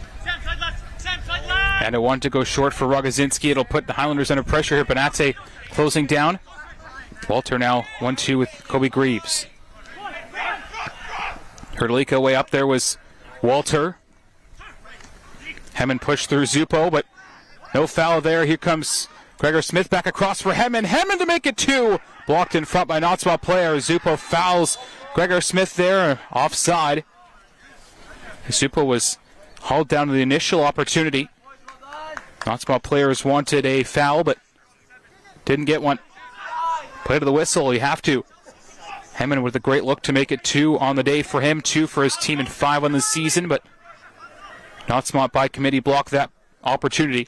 And it wanted to go short for Rogozinski. It'll put the Highlanders under pressure here. Benate closing down. Walter now 1-2 with Kobe Greaves. Herdalika way up there was Walter. Hemman pushed through Zupo, but no foul there. Here comes Gregor Smith back across for Hemman. Hemman to make it 2. Blocked in front by Nautsa'mawt player. Zupo fouls Gregor Smith there. Offside. Zupo was hauled down to the initial opportunity. Nautsa'mawt players wanted a foul, but didn't get one. Play to the whistle. You have to. Hemman with a great look to make it 2 on the day for him. 2 for his team and 5 on the season, but Nautsa'mawt by committee blocked that opportunity.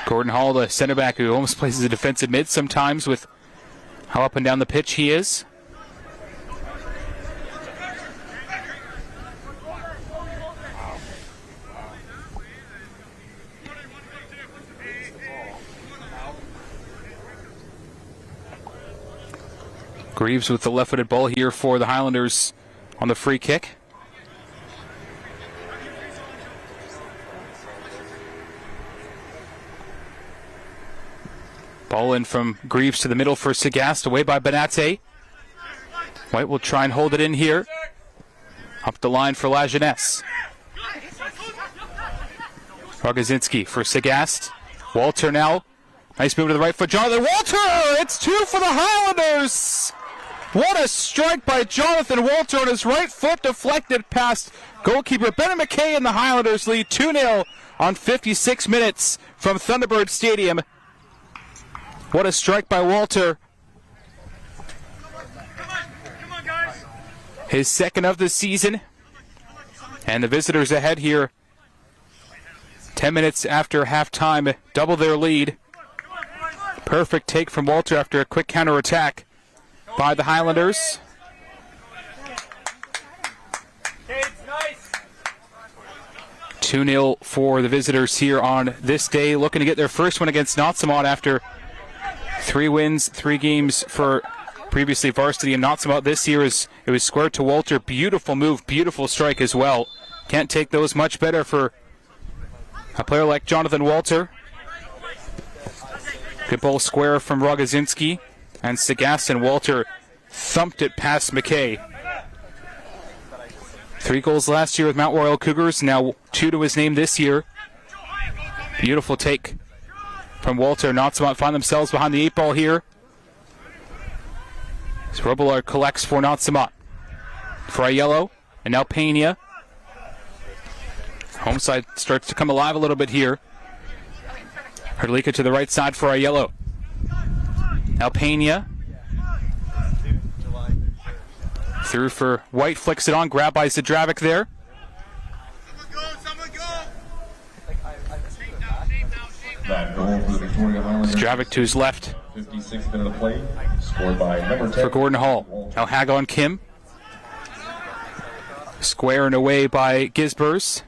Gordon Hall, the center back who almost plays as a defensive mid sometimes with how up and down the pitch he is. Greaves with the left-footed ball here for the Highlanders on the free kick. Ball in from Greaves to the middle for Sagast, away by Benate. White will try and hold it in here. Up the line for La Jeunesse. Rogozinski for Sagast. Walter now. Nice move to the right foot. Jonathan Walter! It's 2 for the Highlanders! What a strike by Jonathan Walter on his right foot, deflected past goalkeeper Ben McKay, and the Highlanders lead 2-0 on 56 minutes from Thunderbird Stadium. What a strike by Walter. His second of the season. And the visitors ahead here. 10 minutes after halftime, double their lead. Perfect take from Walter after a quick counterattack by the Highlanders. Kids, nice. 2-0 for the visitors here on this day, looking to get their first one against Nautsa'mawt after 3 wins, 3 games for previously varsity and Nautsa'mawt. This year it was squared to Walter. Beautiful move, beautiful strike as well. Can't take those much better for a player like Jonathan Walter. Good ball square from Rogozinski, and Sagast and Walter thumped it past McKay. 3 goals last year with Mount Royal Cougars, now 2 to his name this year. Beautiful take from Walter. Nautsa'mawt find themselves behind the 8 ball here. As Robillard collects for Nautsa'mawt. For Aiello, and now Pena. Home side starts to come alive a little bit here. Hrdlicka to the right side for Aiello. Now Pena. Through for White, flicks it on, grabbed by Zadravic there. That goal for the Victoria Highlanders. Zadravic to his left. 56th minute of play, scored by number 10. For Gordon Hall. Now Hagon Kim. Square and away by Gisbers.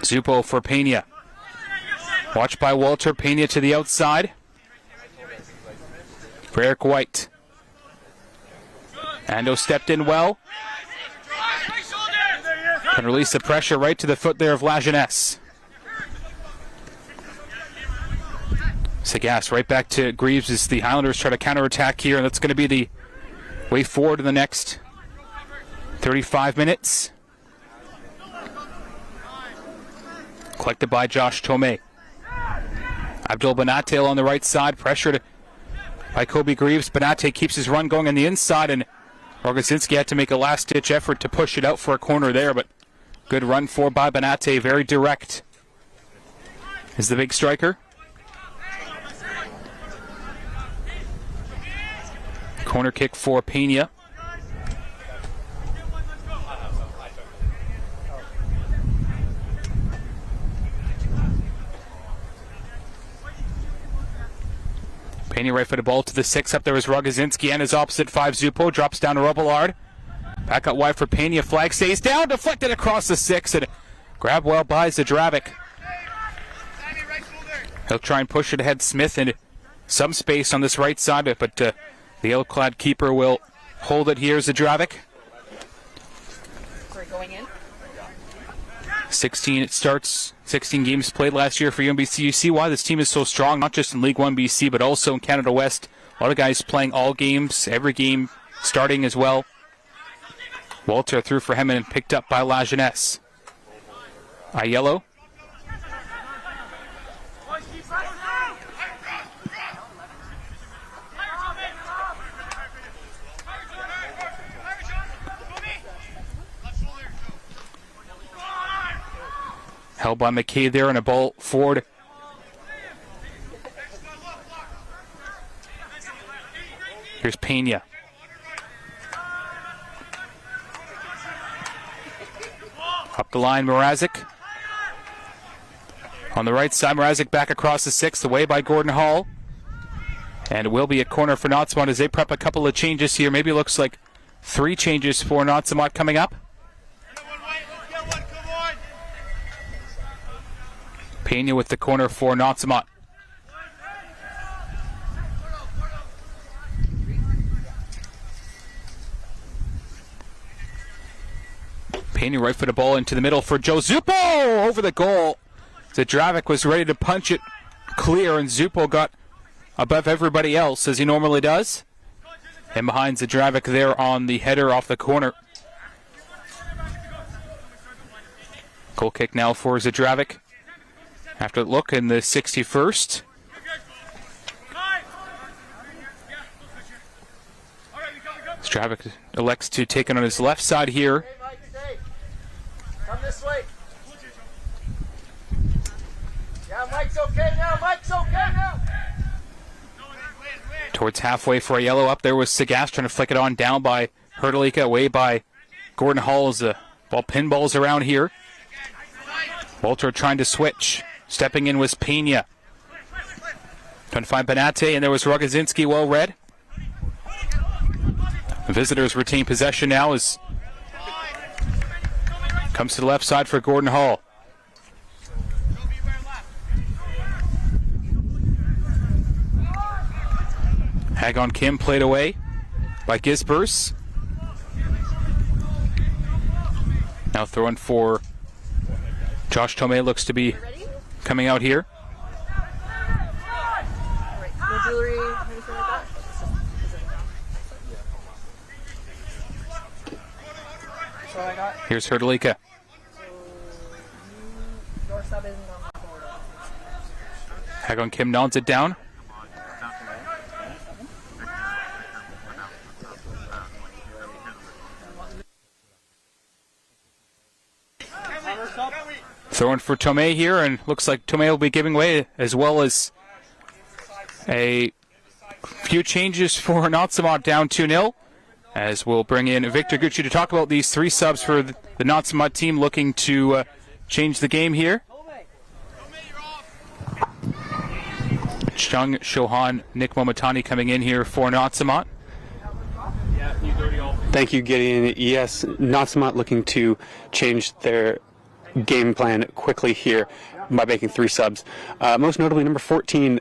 Zupo for Pena. Watched by Walter. Pena to the outside. For Eric White. Ando stepped in well. Can release the pressure right to the foot there of La Jeunesse. Sagast right back to Greaves as the Highlanders try to counterattack here, and that's going to be the way forward in the next 35 minutes. Collected by Josh Tomei. Abdul Benatel on the right side, pressured by Kobe Greaves. Benate keeps his run going on the inside, and Rogozinski had to make a last-ditch effort to push it out for a corner there, but good run for by Benate, very direct. is the big striker. Corner kick for Pena. Pena right-footed ball to the 6. Up there is Rogozinski and his opposite 5, Zupo. Drops down to Robillard. Back out wide for Pena. Flag stays down. Deflected across the 6. And grab well by Zadravic. He'll try and push it ahead. Smith in some space on this right side, but the yellow-clad keeper will hold it here. Zadravic. We're going in. 16 it starts. 16 games played last year for UNBC. You see why this team is so strong, not just in League 1 BC, but also in Canada West. A lot of guys playing all games, every game starting as well. Walter threw for Hemman and picked up by La Jeunesse. Aiello. Held by McKay there, and a ball forward. Here's Pena. Up the line, Mrazek. On the right side, Mrazek back across the 6th, away by Gordon Hall. And it will be a corner for Nautsa'mawt as they prep a couple of changes here. Maybe it looks like 3 changes for Nautsa'mawt coming up. Pena with the corner for Nautsa'mawt. Pena right-footed ball into the middle for Joe Zupo over the goal. Zadravic was ready to punch it clear, and Zupo got above everybody else as he normally does. And behind Zadravic there on the header off the corner. Goal kick now for Zadravic. After the look in the 61st. Zadravic elects to take it on his left side here. Come this way. Yeah, Mike's okay now. Mike's okay now. Towards halfway for a yellow. Up there was Sagas trying to flick it on, down by Herdalika, away by Gordon Hall as the ball pinballs around here. Walter trying to switch. Stepping in was Pena. Trying to find Benate, and there was Rogozinski, well read. The visitors retain possession now as comes to the left side for Gordon Hall. Hagon Kim played away by Gisbers. Now throwing for Josh Tomei, looks to be coming out here. No jewelry, anything like that? That's all I got. Here's Herdalika. Your sub isn't on my board. Hagon Kim nods it down. Throwing for Tomei here, and looks like Tomei will be giving way, as well as a few changes for Nautsa'mawt, down 2-0, as we'll bring in Victor Gucci to talk about these 3 subs for the Nautsa'mawt team looking to change the game here. Chung, Shohan, Nick Momatani coming in here for Nautsa'mawt. Thank you, Gideon. Yes, Nautsa'mawt looking to change their game plan quickly here by making 3 subs. Most notably, number 14,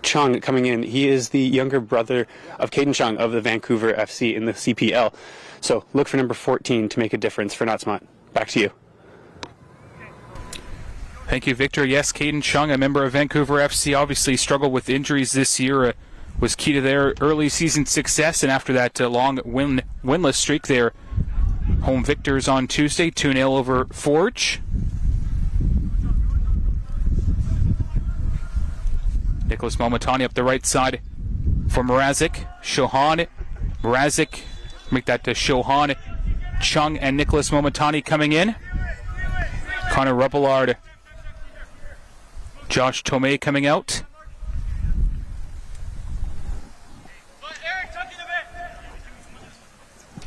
Chung, coming in. He is the younger brother of Caden Chung of the Vancouver FC in the CPL. So look for number 14 to make a difference for Nautsa'mawt. Back to you. Thank you, Victor. Yes, Caden Chung, a member of Vancouver FC, obviously struggled with injuries this year. Was key to their early season success, and after that long winless streak, their home victors on Tuesday, 2-0 over Forge. Nicholas Momatani up the right side for Mrazek. Shohan, Mrazek, make that to Shohan, Chung, and Nicholas Momatani coming in. Connor Ruppelard Josh Tomei coming out.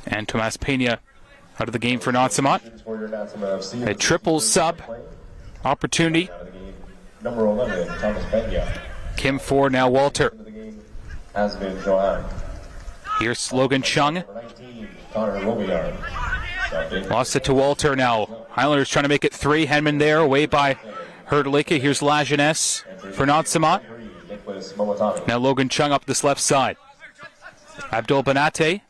And Tomas Pena out of the game for Nautsa'mawt. A triple sub opportunity. Number 11, Thomas Pena. Kim Ford, now Walter. Has been Joanne. Here's Logan Chung. 19, Connor Robillard. Lost it to Walter now. Highlanders trying to make it 3. Henman there, away by Herdlicka. Here's Lajeunesse for Nautsa'mawt. Now Logan Chung up this left side. Abdul Banate.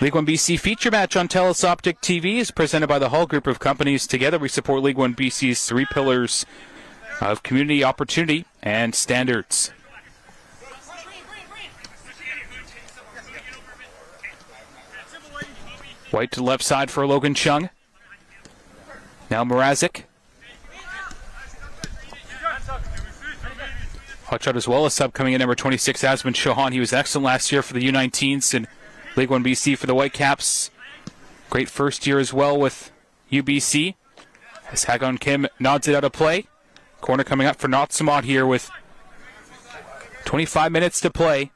League1 BC Featured Match on TELUS Optic TV is presented by the Hall Group of Companies. Together we support League1 BC's 3 pillars of community, opportunity, and standards. White to the left side for Logan Chung. Now Mrazek. Watch out as well, a sub coming in, number 26, Asmund Chauhan. He was excellent last year for the U19s and League1 BC for the Whitecaps. Great first year as well with UBC. As Hagon Kim nods it out of play. Corner coming up for Nautsa'mawt here with 25 minutes to play.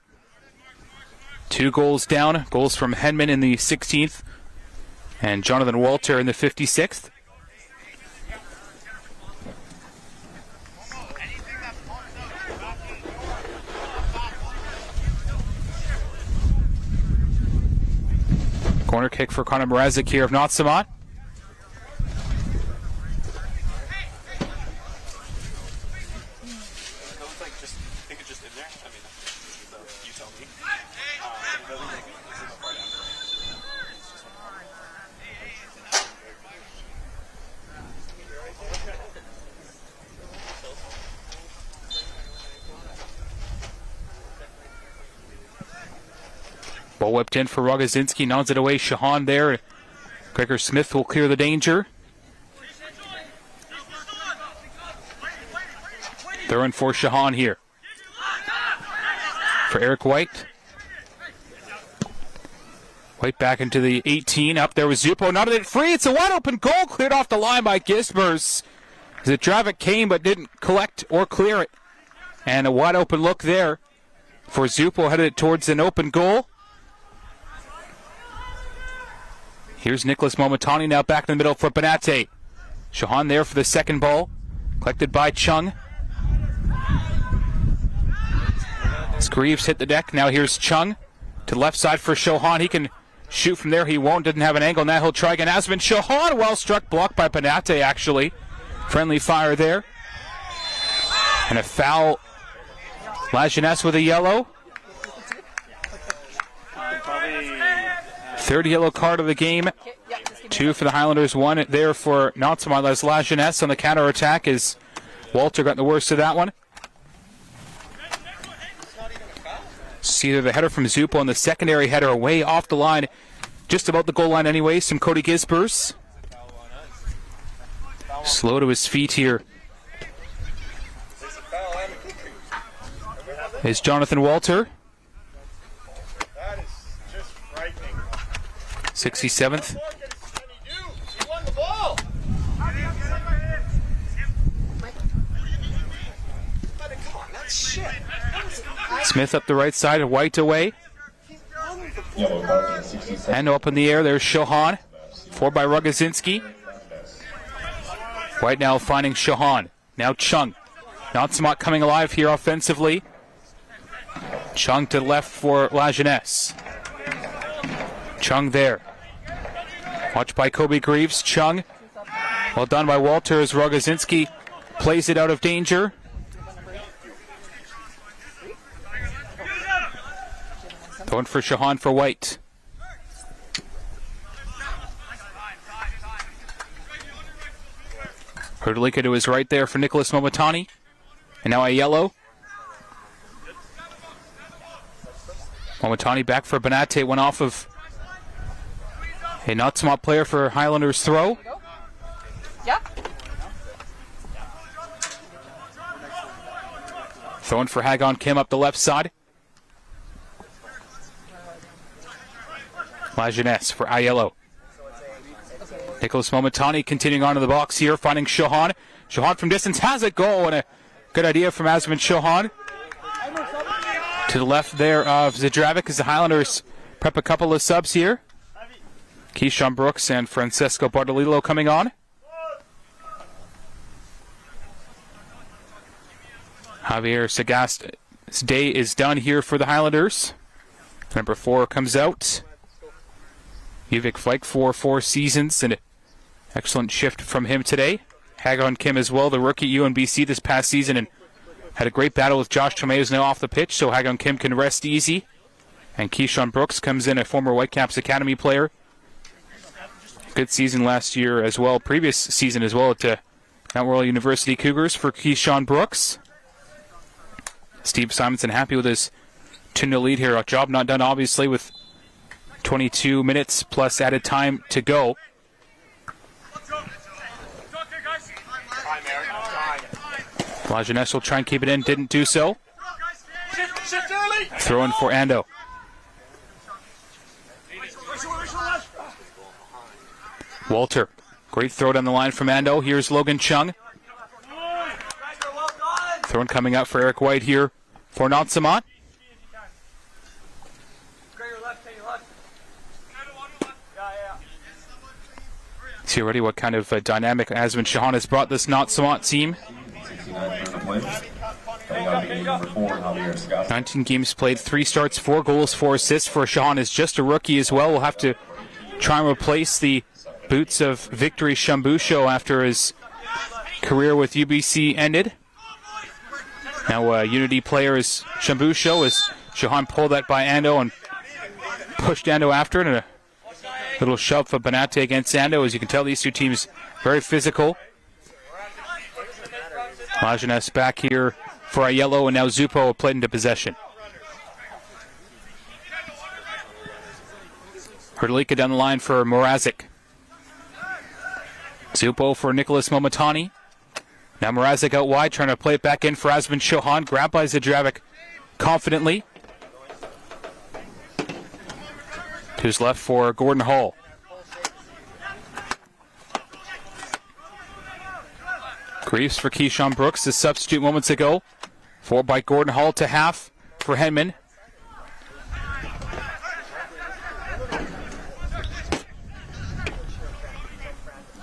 2 goals down. Goals from Henman in the 16th and Jonathan Walter in the 56th. Corner kick for Connor Mrazek here of Nautsa'mawt. Ball whipped in for Rogozinski, nods it away. Chauhan there. Gregor Smith will clear the danger. They're in for Chauhan here. For Eric White. White back into the 18. Up there with Zupo. Nodded it free. It's a wide open goal. Cleared off the line by Gisbers. Zdravik came but didn't collect or clear it. And a wide open look there for Zupo. Headed it towards an open goal. Here's Nicholas Momatani now back in the middle for Banate. Chauhan there for the second ball. Collected by Chung. Greaves hit the deck. Now here's Chung to the left side for Chauhan. He can shoot from there. He won't. Didn't have an angle. Now he'll try again. Asmund Chauhan, well struck. Blocked by Banate, actually. Friendly fire there. And a foul. Lajeunesse with a yellow. Third yellow card of the game. 2 for the Highlanders, 1 there for Nautsa'mawt. As Lajeunesse on the counter-attack as Walter got the worst of that one. See there the header from Zupo and the secondary header way off the line. Just about the goal line anyways from Cody Gisbers. Slow to his feet here is Jonathan Walter. 67th. Smith up the right side, White away. And up in the air, there's Chauhan. 4 by Rogozinski. White now finding Chauhan. Now Chung. Nautsa'mawt coming alive here offensively. Chung to the left for Lajeunesse. Chung there. Watched by Kobe Greaves. Chung. Well done by Walter as Rogozinski plays it out of danger. Going for Chauhan for White. Herdlicka to his right there for Nicholas Momatani. And now a yellow. Momatani back for Banate. Went off of a Nautsa'mawt player for Highlanders throw. Yeah. Throwing for Hagon Kim up the left side. Lajeunesse for Aiello. Nicholas Momentani continuing on to the box here, finding Chauhan. Chauhan from distance has a goal, and a good idea from Asman Chauhan. To the left there of Zadravic as the Highlanders prep a couple of subs here. Keyshawn Brooks and Francesco Bartolillo coming on. Javier Sagast's day is done here for the Highlanders. Number 4 comes out. Uvik Fike for 4 seasons, and an excellent shift from him today. Hagon Kim as well, the rookie at UNBC this past season, and had a great battle with Josh Tomei, who's now off the pitch, so Hagon Kim can rest easy. And Keyshawn Brooks comes in, a former Whitecaps Academy player. Good season last year as well, previous season as well at Mount Royal University Cougars for Keyshawn Brooks. Steve Simonson happy with his 2-0 lead here. A job not done, obviously, with 22 minutes plus added time to go. Lajeunesse will try and keep it in, didn't do so. Throw in for Ando. Walter, great throw down the line from Ando. Here's Logan Chung. Throw in coming out for Eric White here for Nautsa'mawt. See already what kind of dynamic Asman Chauhan has brought this Nautsa'mawt team. 19 games played, 3 starts, 4 goals, 4 assists for Chauhan. Is just a rookie as well. We'll have to try and replace the boots of Victory Shambusho after his career with UBC ended. Now Unity player is Shambusho, as Chauhan pulled that by Ando and pushed Ando after it, and a little shove for Benate against Ando. As you can tell, these two teams very physical. Lajeunesse back here for Aiello, and now Zupo played into possession. Hrdlika down the line for Morazic. Zupo for Nicholas Momentani. Now Morazic out wide, trying to play it back in for Asman Chauhan. Grabbed by Zadravic confidently. To his left for Gordon Hall. Greaves for Keyshawn Brooks, the substitute moments ago. Forward by Gordon Hall to half for Henman.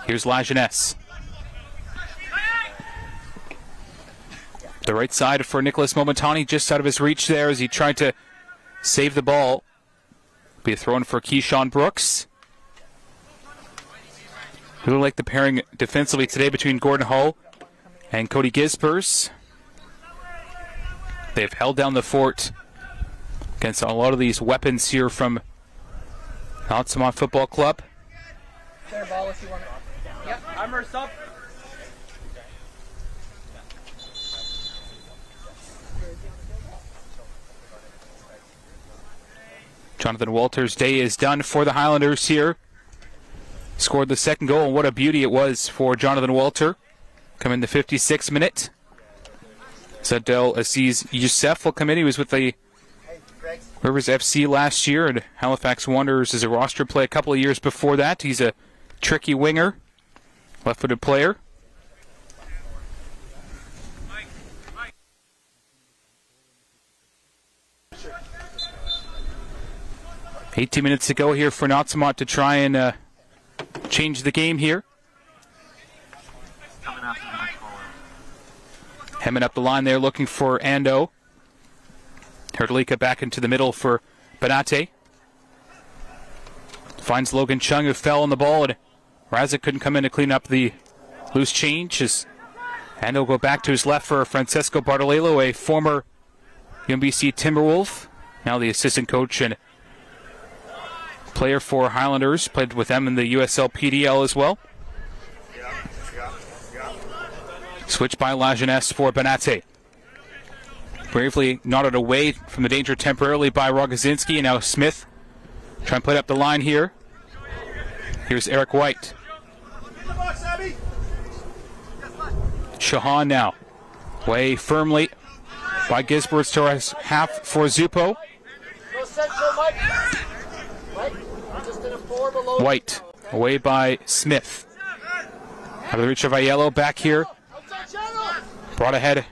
Here's Lajeunesse. The right side for Nicholas Momentani, just out of his reach there as he tried to save the ball. Be a throw in for Keyshawn Brooks. Really like the pairing defensively today between Gordon Hall and Cody Gispers. They've held down the fort against a lot of these weapons here from Nautsa'mawt Football Club. Fair ball if you want it. Yep, I'm her sub. Jonathan Walter's day is done for the Highlanders here. Scored the second goal, and what a beauty it was for Jonathan Walter. Come in the 56th minute. Sadel Aziz Youssef will come in. He was with the Rivers FC last year, and Halifax Wanderers as a roster play a couple of years before that. He's a tricky winger, left-footed player. $18 minutes to go here for Nautsa'mawt to try and change the game here. Hemming up the line there, looking for Ando. Hrdlika back into the middle for Benate. Finds Logan Chung, who fell on the ball, and Razic couldn't come in to clean up the loose change. As Ando will go back to his left for Francesco Bartolillo, a former UNBC Timberwolf, now the assistant coach and player for Highlanders, played with them in the USL PDL as well. Switch by Lajeunesse for Benate. Bravely nodded away from the danger temporarily by Rogozinski, and now Smith trying to play up the line here. Here's Eric White. Chauhan now. Way firmly by Gisberts to half for Zupo. White away by Smith. Out of the reach of Aiello, back here. Brought ahead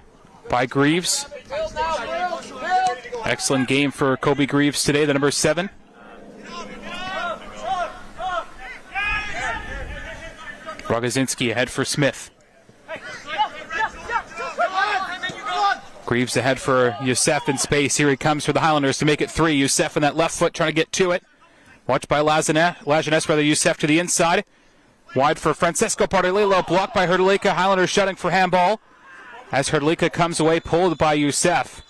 by Greaves. Excellent game for Kobe Greaves today, the number 7. Rogozinski ahead for Smith. Greaves ahead for Youssef in space. Here he comes for the Highlanders to make it 3. Youssef on that left foot trying to get to it. Watched by Lajeunesse, Youssef to the inside. Wide for Francesco Pardalilo, blocked by Hrdlicka. Highlanders shouting for handball. As Hrdlicka comes away, pulled by Youssef.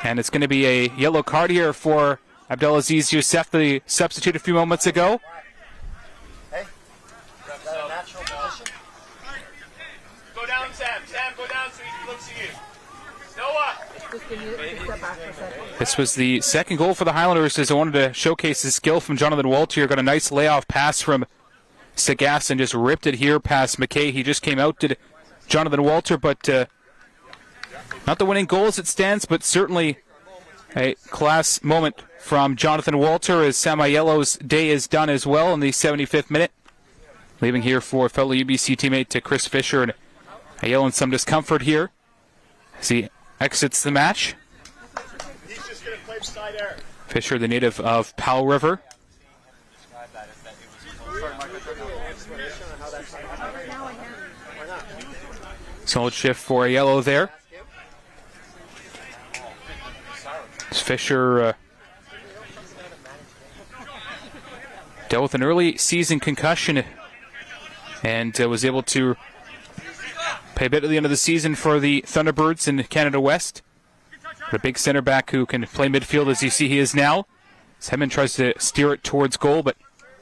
And it's going to be a yellow card here for Abdelaziz Youssef, the substitute a few moments ago. Hey, is that a natural position? Go down, Sam. Sam, go down so he looks at you. Noah! This was the second goal for the Highlanders as they wanted to showcase his skill from Jonathan Walter. Got a nice layoff pass from Sagas and just ripped it here past McKay. He just came out to Jonathan Walter, but not the winning goal as it stands, but certainly a class moment from Jonathan Walter as Sam Aiello's day is done as well in the 75th minute. Leaving here for fellow UBC teammate Chris Fisher, and Aiello in some discomfort here as he exits the match. Fisher, the native of Powell River. Solid shift for Aiello there. Fisher dealt with an early season concussion and was able to play a bit at the end of the season for the Thunderbirds in Canada West. A big center back who can play midfield as you see he is now. As Hedman tries to steer it towards goal, but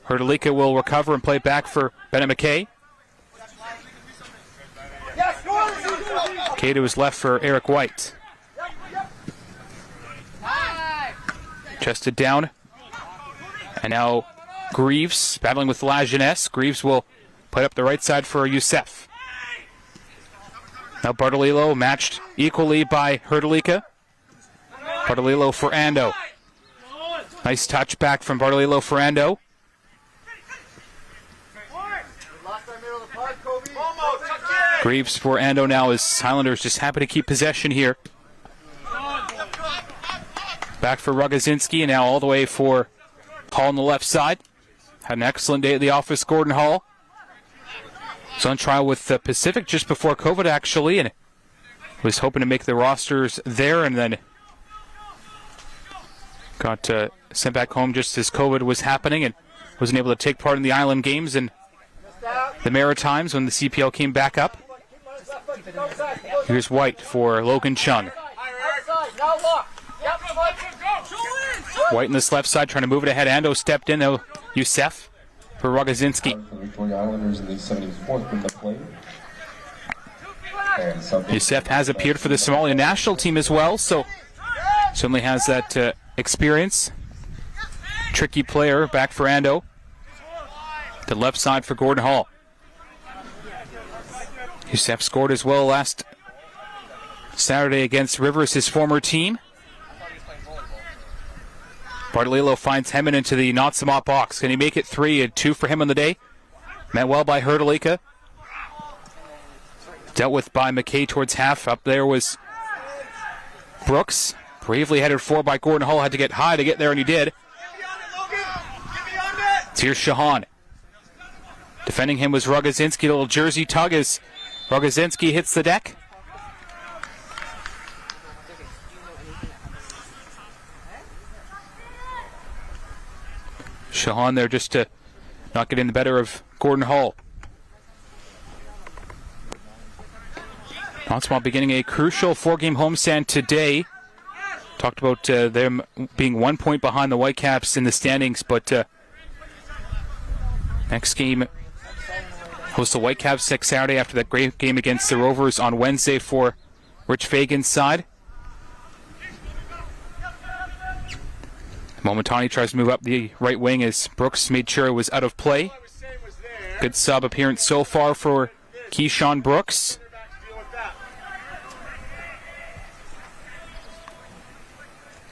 Hrdlicka will recover and play it back for Bennett McKay. McKay to his left for Eric White. Chested down. And now Greaves battling with Lajeunesse. Greaves will play up the right side for Youssef. Now Pardalilo matched equally by Hrdlicka. Pardalilo for Ando. Nice touch back from Pardalilo for Ando. Greaves for Ando now as Highlanders just happy to keep possession here. Back for Rogozinski and now all the way for Hall on the left side. Had an excellent day at the office, Gordon Hall. Was on trial with the Pacific just before COVID actually, and was hoping to make the rosters there, and then got sent back home just as COVID was happening and wasn't able to take part in the Island Games and the Maritimes when the CPL came back up. Here's White for Logan Chung. White in this left side trying to move it ahead. Ando stepped in, though. Youssef for Rogozinski. Youssef has appeared for the Somalia national team as well, so certainly has that experience. Tricky player back for Ando. The left side for Gordon Hall. Youssef scored as well last Saturday against Rivers, his former team. Pardalilo finds Hedman into the Nautsa'mawt box. Can he make it 3 and 2 for him on the day? Met well by Hrdlicka. Dealt with by McKay towards half. Up there was Brooks. Bravely headed forward by Gordon Hall. Had to get high to get there, and he did. Here's Shahan. Defending him was Rogozinski. A little jersey tug as Rogozinski hits the deck. Shahan there just to not get in the better of Gordon Hall. Nautsa'mawt beginning a crucial 4-game homestand today. Talked about them being 1 point behind the Whitecaps in the standings, but next game hosts the Whitecaps next Saturday after that great game against the Rovers on Wednesday for Rich Fagan's side. Momentani tries to move up the right wing as Brooks made sure it was out of play. Good sub appearance so far for Keyshawn Brooks.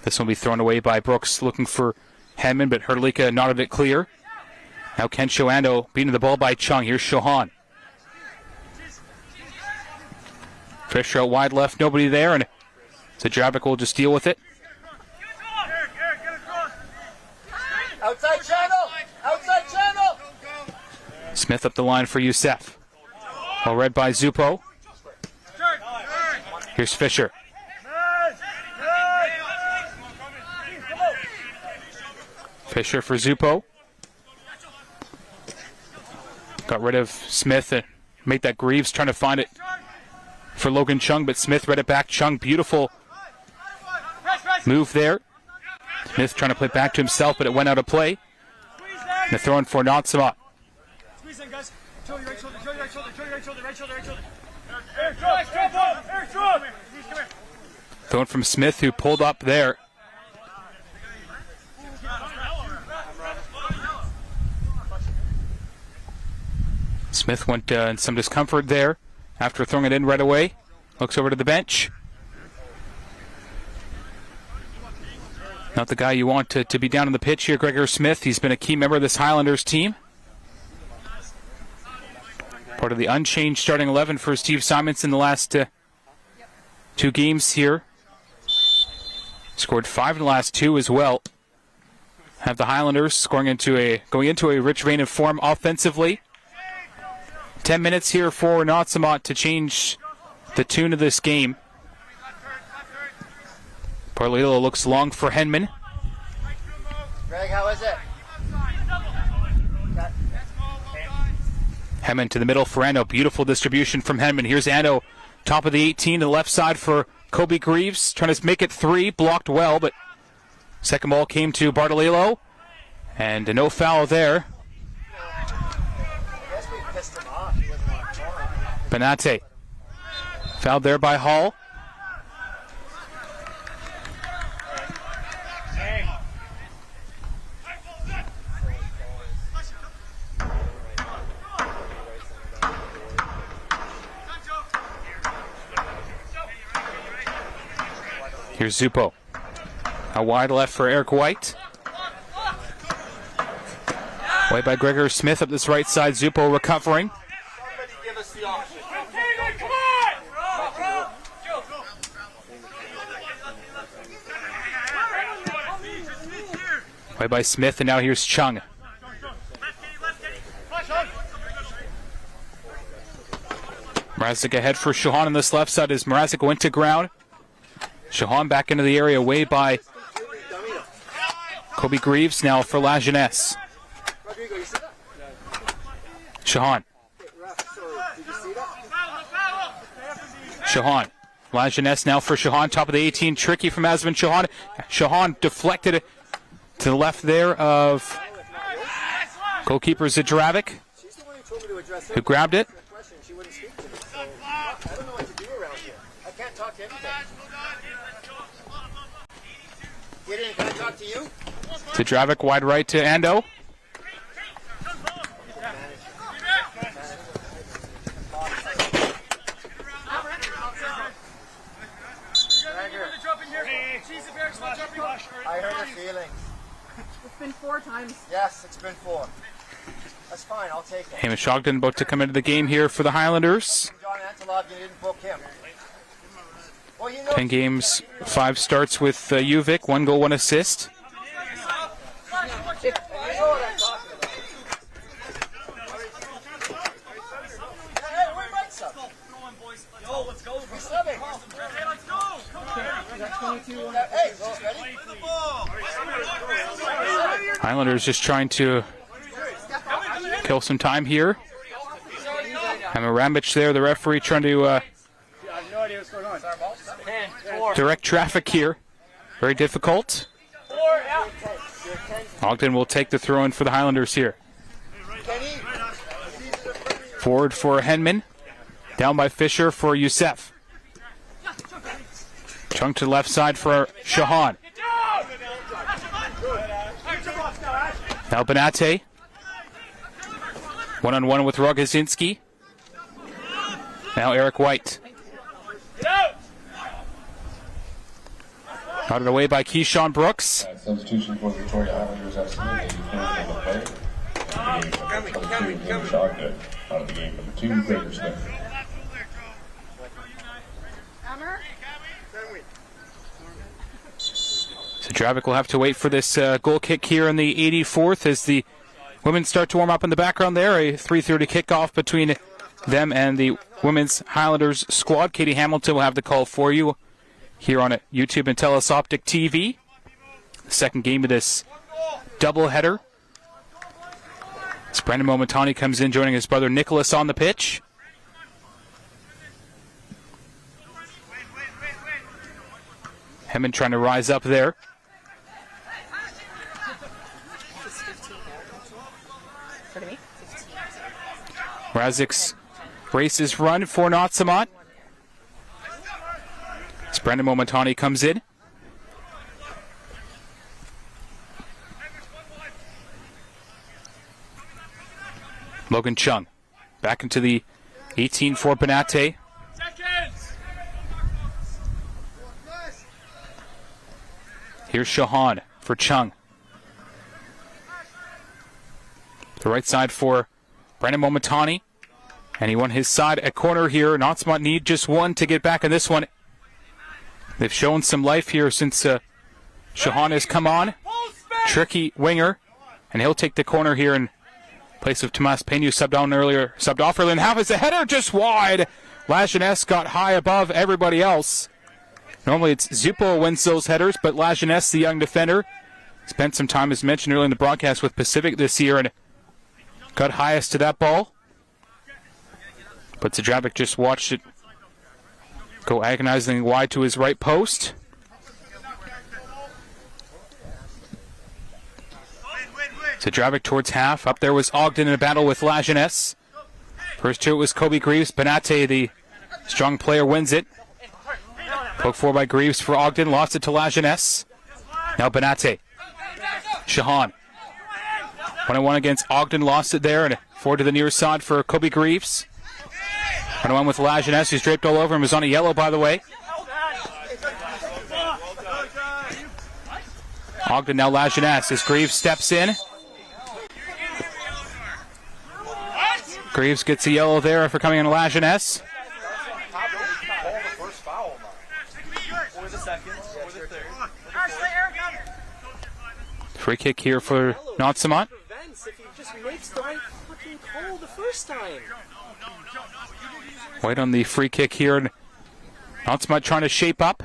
This will be thrown away by Brooks looking for Hedman, but Hrdlicka nodded it clear. Now Ken Shoando beating the ball by Chung. Here's Shohan. Fisher out wide left, nobody there, and Zadravic will just deal with it. Outside channel! Outside channel! Smith up the line for Youssef. Well read by Zupo. Here's Fisher. Fisher for Zupo. Got rid of Smith and made that Greaves trying to find it for Logan Chung, but Smith read it back. Chung, beautiful move there. Smith trying to play it back to himself, but it went out of play. And a throw in for Nautsa'mawt. Squeeze in, guys. Show your right shoulder, show your right shoulder, show your right shoulder, right shoulder, right shoulder. Eric, drop! Throwing from Smith, who pulled up there. Smith went in some discomfort there after throwing it in right away. Looks over to the bench. Not the guy you want to be down on the pitch here, Gregor Smith. He's been a key member of this Highlanders team. Part of the unchanged starting 11 for Steve Simons in the last 2 games here. Scored 5 in the last 2 as well. Have the Highlanders going into a rich vein of form offensively. 10 minutes here for Nautsa'mawt to change the tune of this game. Parlilo looks long for Henman. Greg, how is it? Henman to the middle for Ando. Beautiful distribution from Henman. Here's Ando, top of the 18 to the left side for Kobe Greaves. Trying to make it 3. Blocked well, but second ball came to Bartolillo. And no foul there. Benate. Fouled there by Hall. Here's Zupo. A wide left for Eric White. Way by Gregor Smith up this right side. Zupo recovering. Way by Smith, and now here's Chung. Mrazek ahead for Shohan on this left side as Mrazek went to ground. Shohan back into the area, way by Kobe Greaves now for La Jeunesse. Shohan. Shohan. La Jeunesse now for Shohan, top of the 18, tricky from Asvin Shohan. Shohan deflected it to the left there of goalkeeper Zadravic, who grabbed it. Can I talk to you? Zadravic wide right to Ando. I heard a feeling. It's been 4 times. Yes, it's been 4. That's fine, I'll take it. Hamish Ogden about to come into the game here for the Highlanders. John Antelov, you didn't book him. 10 games, 5 starts with Uvik, 1 goal, 1 assist. Highlanders just trying to kill some time here. Hammer Rambich there, the referee trying to direct traffic here. Very difficult. Ogden will take the throw in for the Highlanders here. Forward for Henman. Down by Fisher for Youssef. Chung to the left side for Shohan. Now Benate. One-on-one with Rogozinski. Now Eric White. Routed away by Keyshawn Brooks. Substitution for Victoria Highlanders, absolutely. Shot good. Out of the game, number 2, Baker Smith. So Dravic will have to wait for this goal kick here in the 84th as the women start to warm up in the background there. A 3:30 kickoff between them and the women's Highlanders squad. Katie Hamilton will have the call for you here on YouTube and TELUS Optic TV. The second game of this doubleheader. As Brendan Momentani comes in, joining his brother Nicholas on the pitch. Hemmond trying to rise up there. Razik's races run for Nautsa'mawt. As Brendan Momentani comes in. Logan Chung back into the 18 for Benate. Here's Shahan for Chung. The right side for Brendan Momentani. And he won his side at corner here. Nautsa'mawt need just one to get back in this one. They've shown some life here since Shahan has come on. Tricky winger. And he'll take the corner here in place of Tomas Pena, subbed off early. And how is the header just wide? Lajeunesse got high above everybody else. Normally it's Zupo who wins those headers, but Lajeunesse, the young defender, spent some time, as mentioned earlier in the broadcast, with Pacific this year and got highest to that ball. But Zadravic just watched it go agonizingly wide to his right post. Zadravic towards half. Up there was Ogden in a battle with Lajeunesse. First to it was Kobe Greaves. Benate, the strong player, wins it. Poke forward by Greaves for Ogden. Lost it to Lajeunesse. Now Benate. Shahan. 1-on-1 against Ogden. Lost it there. And forward to the near side for Kobe Greaves. 1-on-1 with Lajeunesse, who's draped all over him. Was on a yellow, by the way. Ogden, now Lajeunesse as Greaves steps in. Greaves gets a yellow there for coming in Lajeunesse. Free kick here for Nautsa'mawt. Wait on the free kick here. Nautsa'mawt trying to shape up.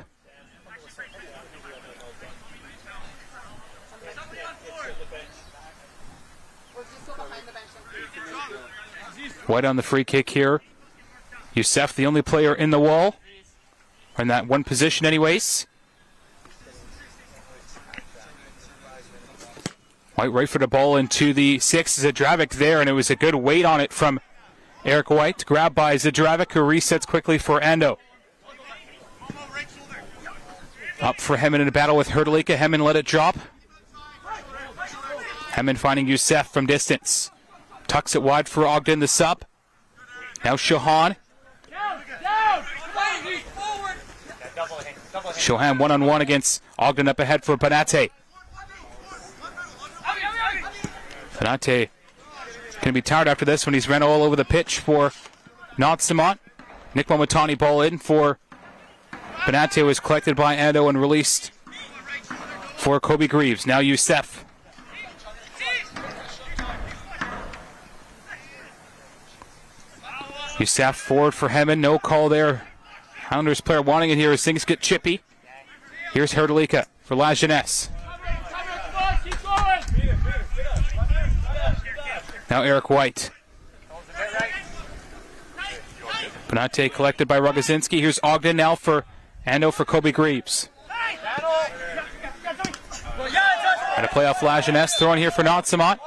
White on the free kick here. Youssef, the only player in the wall. Or in that one position anyways. White right for the ball into the 6. Zadravic there, and it was a good weight on it from Eric White. Grabbed by Zadravic, who resets quickly for Ando. Up for Hemmond in a battle with Hrdlicka. Hemmond let it drop. Hemmond finding Youssef from distance. Tucks it wide for Ogden, the sub. Now Shahan. Shahan 1-on-1 against Ogden up ahead for Benate. Benate going to be tired after this when he's ran all over the pitch for Nautsa'mawt. Nick Momentani ball in for Benate, was collected by Ando and released for Kobe Greaves. Now Youssef. Youssef forward for Hemmond. No call there. Highlanders player wanting it here as things get chippy. Here's Hrdlicka for Lajeunesse. Now Eric White. Benate collected by Rogozinski. Here's Ogden now for Ando for Kobe Greaves. And a play off Lajeunesse. Throwing here for Nautsa'mawt.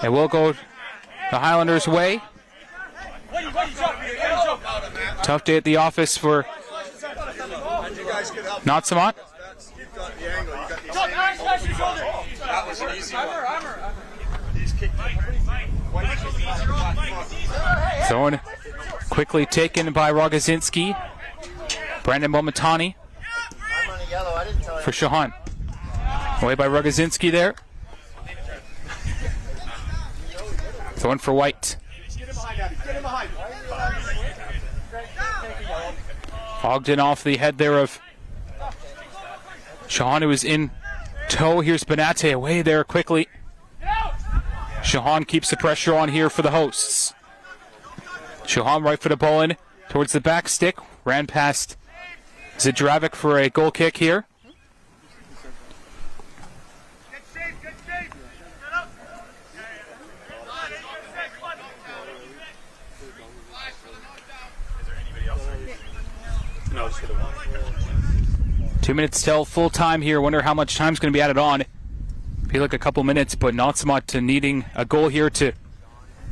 It will go the Highlanders' way. Tough day at the office for Nautsa'mawt. Thrown quickly taken by Rogozinski. Brandon Momentani for Shahan. Away by Rogozinski there. Throwing for White. Get him behind, Abby. Get him behind. Ogden off the head there of Shahan, who is in tow. Here's Benate away there quickly. Shahan keeps the pressure on here for the hosts. Shahan right-footed ball in towards the back stick. Ran past Zdravik for a goal kick here. No, just 2 minutes till full time here. Wonder how much time's going to be added on. Feel like a couple minutes, but Nautsa'mawt needing a goal here to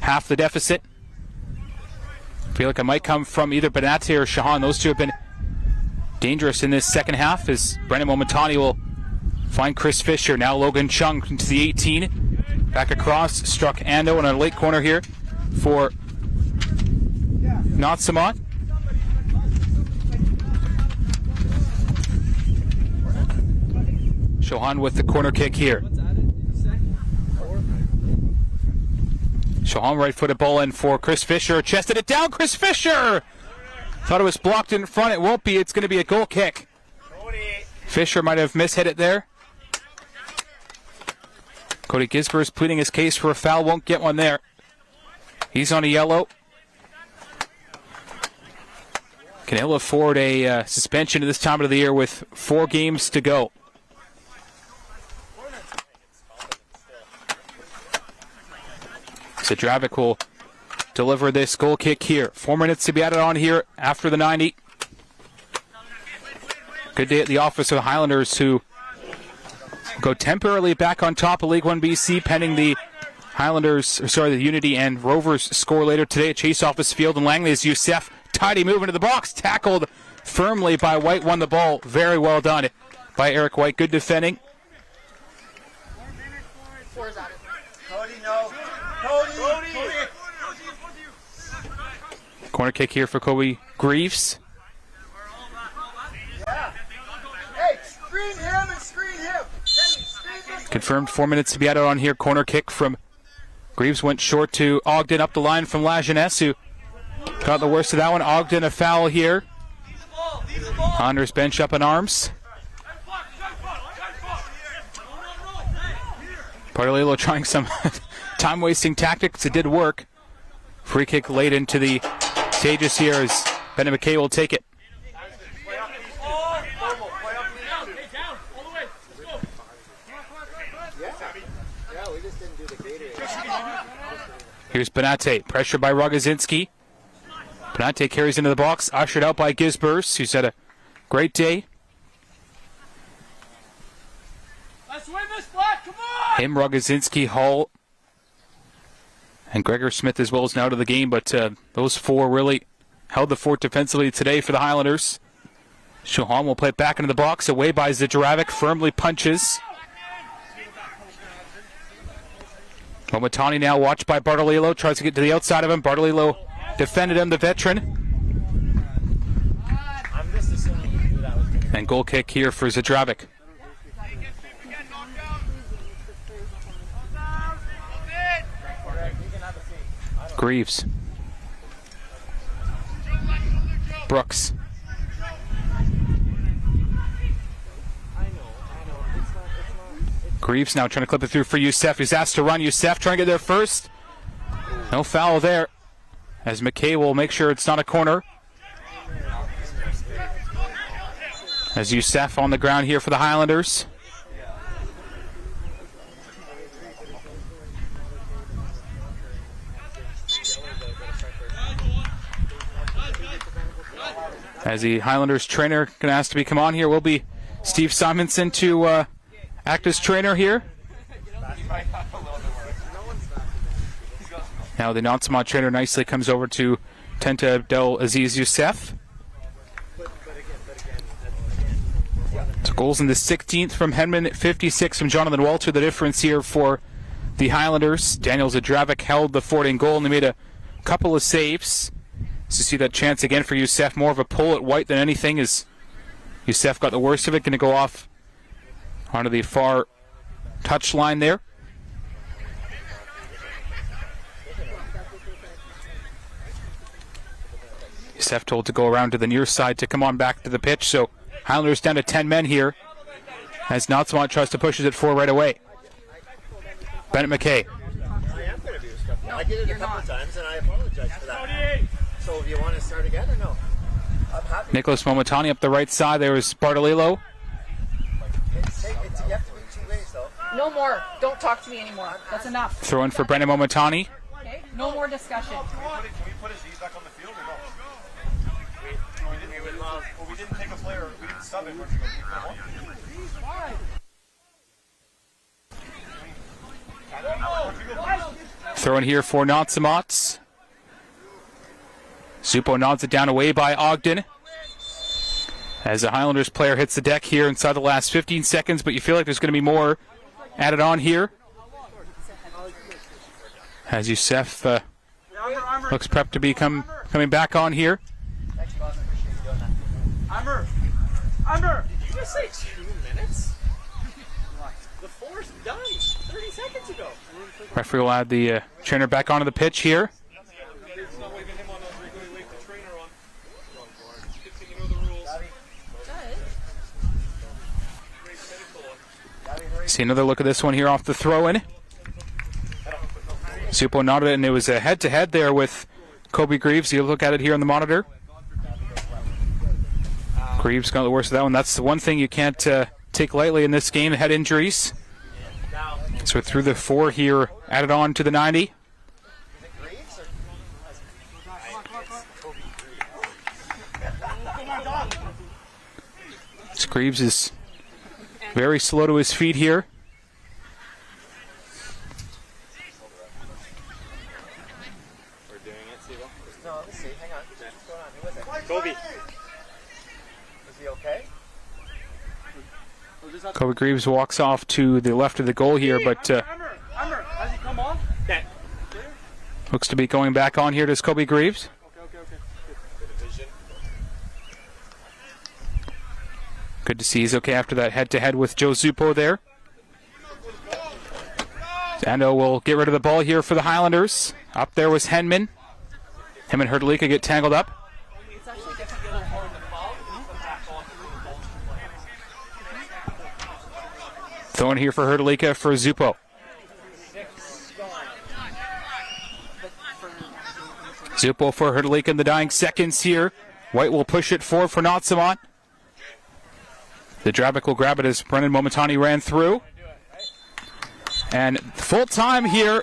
half the deficit. Feel like it might come from either Benate or Shahan. Those two have been dangerous in this second half as Brennan Momentani will find Chris Fisher. Now Logan Chung into the 18. Back across, struck Ando in a late corner here for Nautsa'mawt. Shahan with the corner kick here. Shahan right-footed ball in for Chris Fisher. Chested it down, Chris Fisher! Thought it was blocked in front. It won't be. It's going to be a goal kick. Fisher might have mishit it there. Cody Gisber's pleading his case for a foul. Won't get one there. He's on a yellow. Can he'll afford a suspension at this time of the year with 4 games to go. Zdravik will deliver this goal kick here. 4 minutes to be added on here after the 90. Good day at the office of the Highlanders, who go temporarily back on top of League 1 BC pending the the Unity and Rovers score later today at Chase Office Field in Langley as Youssef tidy move into the box, tackled firmly by White, won the ball. Very well done by Eric White. Good defending. Cody, no. Cody. Corner kick here for Kobe Greaves. Yeah. Hey, screen him and screen him. Confirmed 4 minutes to be added on here. Corner kick from Greaves went short to Ogden up the line from La Jeunesse, who got the worst of that one. Ogden a foul here. Anders bench up in arms. Paralilo trying some time-wasting tactics. It did work. Free kick late into the stages here as Bennett McKay will take it. Here's Benate, pressured by Rogozinski. Benate carries into the box, ushered out by Gisbers, who's had a great day. Let's win this, Black, come on! Him, Rogozinski, Hall, and Gregor Smith as well is now to the game, but those 4 really held the fort defensively today for the Highlanders. Shahan will play it back into the box, away by Zdravik, firmly punches. Momentani now watched by Bartolillo, tries to get to the outside of him. Bartolillo defended him, the veteran. And goal kick here for Zdravik. Greaves. Brooks. Greaves now trying to clip it through for Youssef. He's asked to run. Youssef trying to get there first. No foul there, as McKay will make sure it's not a corner. As Youssef on the ground here for the Highlanders. As the Highlanders trainer going to ask to be come on here will be Steve Simonson to act as trainer here. Now the Nautsa'mawt trainer nicely comes over to Tenta Abdel Aziz Youssef. So goals in the 16th from Henman, 56 from Jonathan Walter. The difference here for the Highlanders. Daniel Zdravik held the fort in goal and they made a couple of saves. To see that chance again for Youssef, more of a pull at White than anything, as Youssef got the worst of it. Going to go off onto the far touch line there. Seth told to go around to the near side to come on back to the pitch. So Highlanders down to 10 men here as Nautsa'mawt tries to push it forward right away. Bennett McKay. I did it a couple of times, and I apologize for that. So, do you want to start again or no? I'm happy. Nicholas Momentani up the right side. There was Bartolillo. You have to be 2 ways, though. No more. Don't talk to me anymore. That's enough. Throw in for Brendan Momentani. Okay? No more discussion. Can we put his knees back on the field or no? We didn't take a player. We didn't sub him. Throw in here for Nautsa'mawt. Zupo nods it down away by Ogden. As a Highlanders player hits the deck here inside the last 15 seconds, but you feel like there's going to be more added on here. As Youssef looks prepped to be coming back on here. Amber, did you just say 2 minutes? The 4's done 30 seconds ago. Referee will add the trainer back onto the pitch here. See another look at this one here off the throw-in. Zupo nodded it, and it was a head-to-head there with Kobe Greaves. You look at it here on the monitor. Greaves got the worst of that one. That's the one thing you can't take lightly in this game, head injuries. So through the 4 here, added on to the 90. Greaves is very slow to his feet here. We're doing it, Steve. No, let's see. Hang on. What's going on? Who is it? Kobe. Is he okay? Kobe Greaves walks off to the left of the goal here, but Amber, has he come on? Okay. looks to be going back on here. Does Kobe Greaves? Good to see he's okay after that head-to-head with Joe Zupo there. Zando will get rid of the ball here for the Highlanders. Up there was Henman. Him and Hrdlicka get tangled up. Throwing here for Hrdlicka for Zupo. Zupo for Hrdlicka in the dying seconds here. White will push it forward for Nautsa'mawt. The Drabic will grab it as Brendan Momentani ran through. And full time here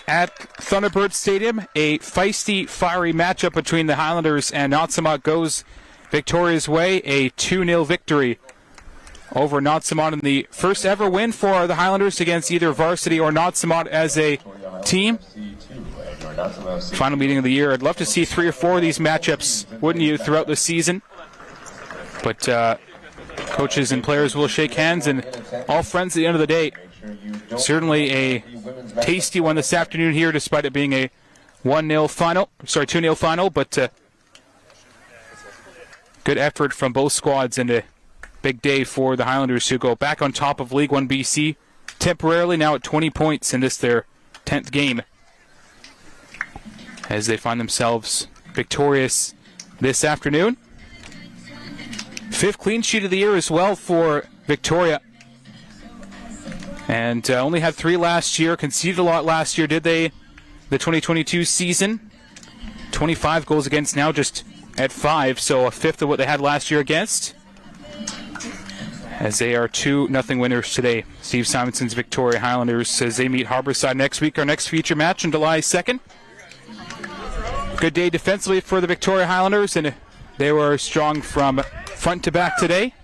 at Thunderbird Stadium. A feisty, fiery matchup between the Highlanders and Nautsa'mawt goes Victoria's way. A 2-0 victory over Nautsa'mawt in the first ever win for the Highlanders against either Varsity or Nautsa'mawt as a team. Final meeting of the year. I'd love to see 3 or 4 of these matchups, wouldn't you, throughout the season? But coaches and players will shake hands, and all friends at the end of the day. Certainly a tasty one this afternoon here, despite it being a 2-0 final, but good effort from both squads, and a big day for the Highlanders, who go back on top of League 1 BC temporarily, now at 20 points in this their 10th game, as they find themselves victorious this afternoon. 5th clean sheet of the year as well for Victoria. And only had 3 last year. Conceded a lot last year, did they? The 2022 season. 25 goals against, now just at 5. So a fifth of what they had last year against. As they are 2-0 winners today. Steve Simonson's Victoria Highlanders as they meet Harborside next week. Our next feature match on July 2nd. Good day defensively for the Victoria Highlanders, and they were strong from front to back today.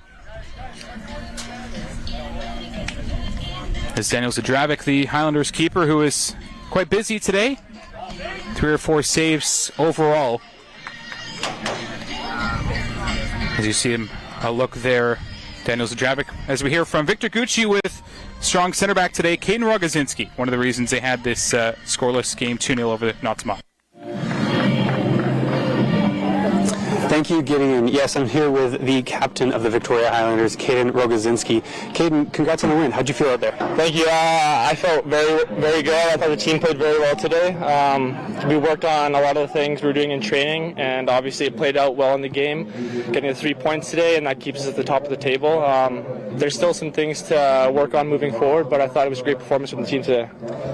As Daniel Zadravic, the Highlanders keeper, who is quite busy today. 3 or 4 saves overall. As you see him look there, Daniel Zadravic. As we hear from Victor Gucci with strong center back today, Caden Rogozinski. One of the reasons they had this scoreless game 2-0 over the Nautsa'mawt. Thanks Thank you, Gideon. Yes, I'm here with the captain of the Victoria Highlanders, Caden Rogozinski. Caden, congrats on the win. How'd you feel out there? Thank you. I felt very, very good. I thought the team played very well today. We worked on a lot of the things we were doing in training, and obviously it played out well in the game, getting the 3 points today, and that keeps us at the top of the table. There's still some things to work on moving forward, but I thought it was a great performance from the team today.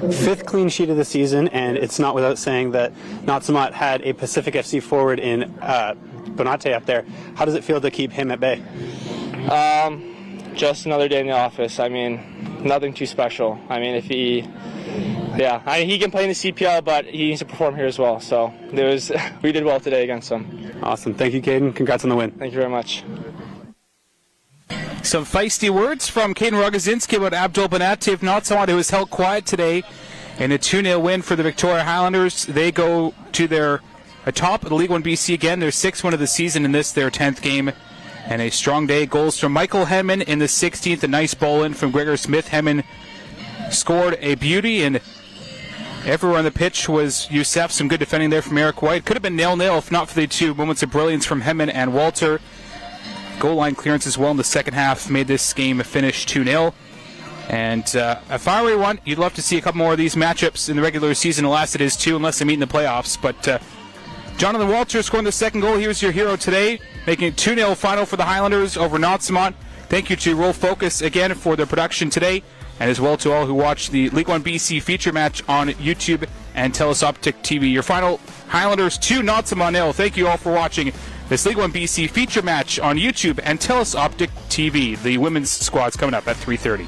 5th clean sheet of the season, and it's not without saying that Nautsa'mawt had a Pacific FC forward in Bonate up there. How does it feel to keep him at bay? Just another day in the office. I mean, nothing too special. I mean, he can play in the CPL, but he needs to perform here as well. So we did well today against him. Awesome. Thank you, Caden. Congrats on the win. Thank you very much. Some feisty words from Caden Rogozinski about Abdul Bonate of Nautsa'mawt, who was held quiet today in a 2-0 win for the Victoria Highlanders. They go to their atop of the League 1 BC again, their 6th win of the season in this, their 10th game. And a strong day. Goals from Michael Hemman in the 16th. A nice ball in from Gregor Smith. Hemman scored a beauty, and everywhere on the pitch was Youssef. Some good defending there from Eric White. Could have been 0-0 if not for the 2 moments of brilliance from Hemman and Walter. Goal line clearance as well in the second half made this game finish 2-0. And a fiery one. You'd love to see a couple more of these matchups in the regular season. Alas, it is 2 unless they meet in the playoffs. But Jonathan Walter scoring the second goal. He was your hero today, making it 2-0 final for the Highlanders over Nautsa'mawt. Thank you to Roll Focus again for their production today, and as well to all who watched the League 1 BC Featured Match on YouTube and TELUS Optic TV. Your final, Highlanders 2, Nautsa'mawt 0. Thank you all for watching this League 1 BC Featured Match on YouTube and TELUS Optic TV. The women's squad's coming up at 3:30.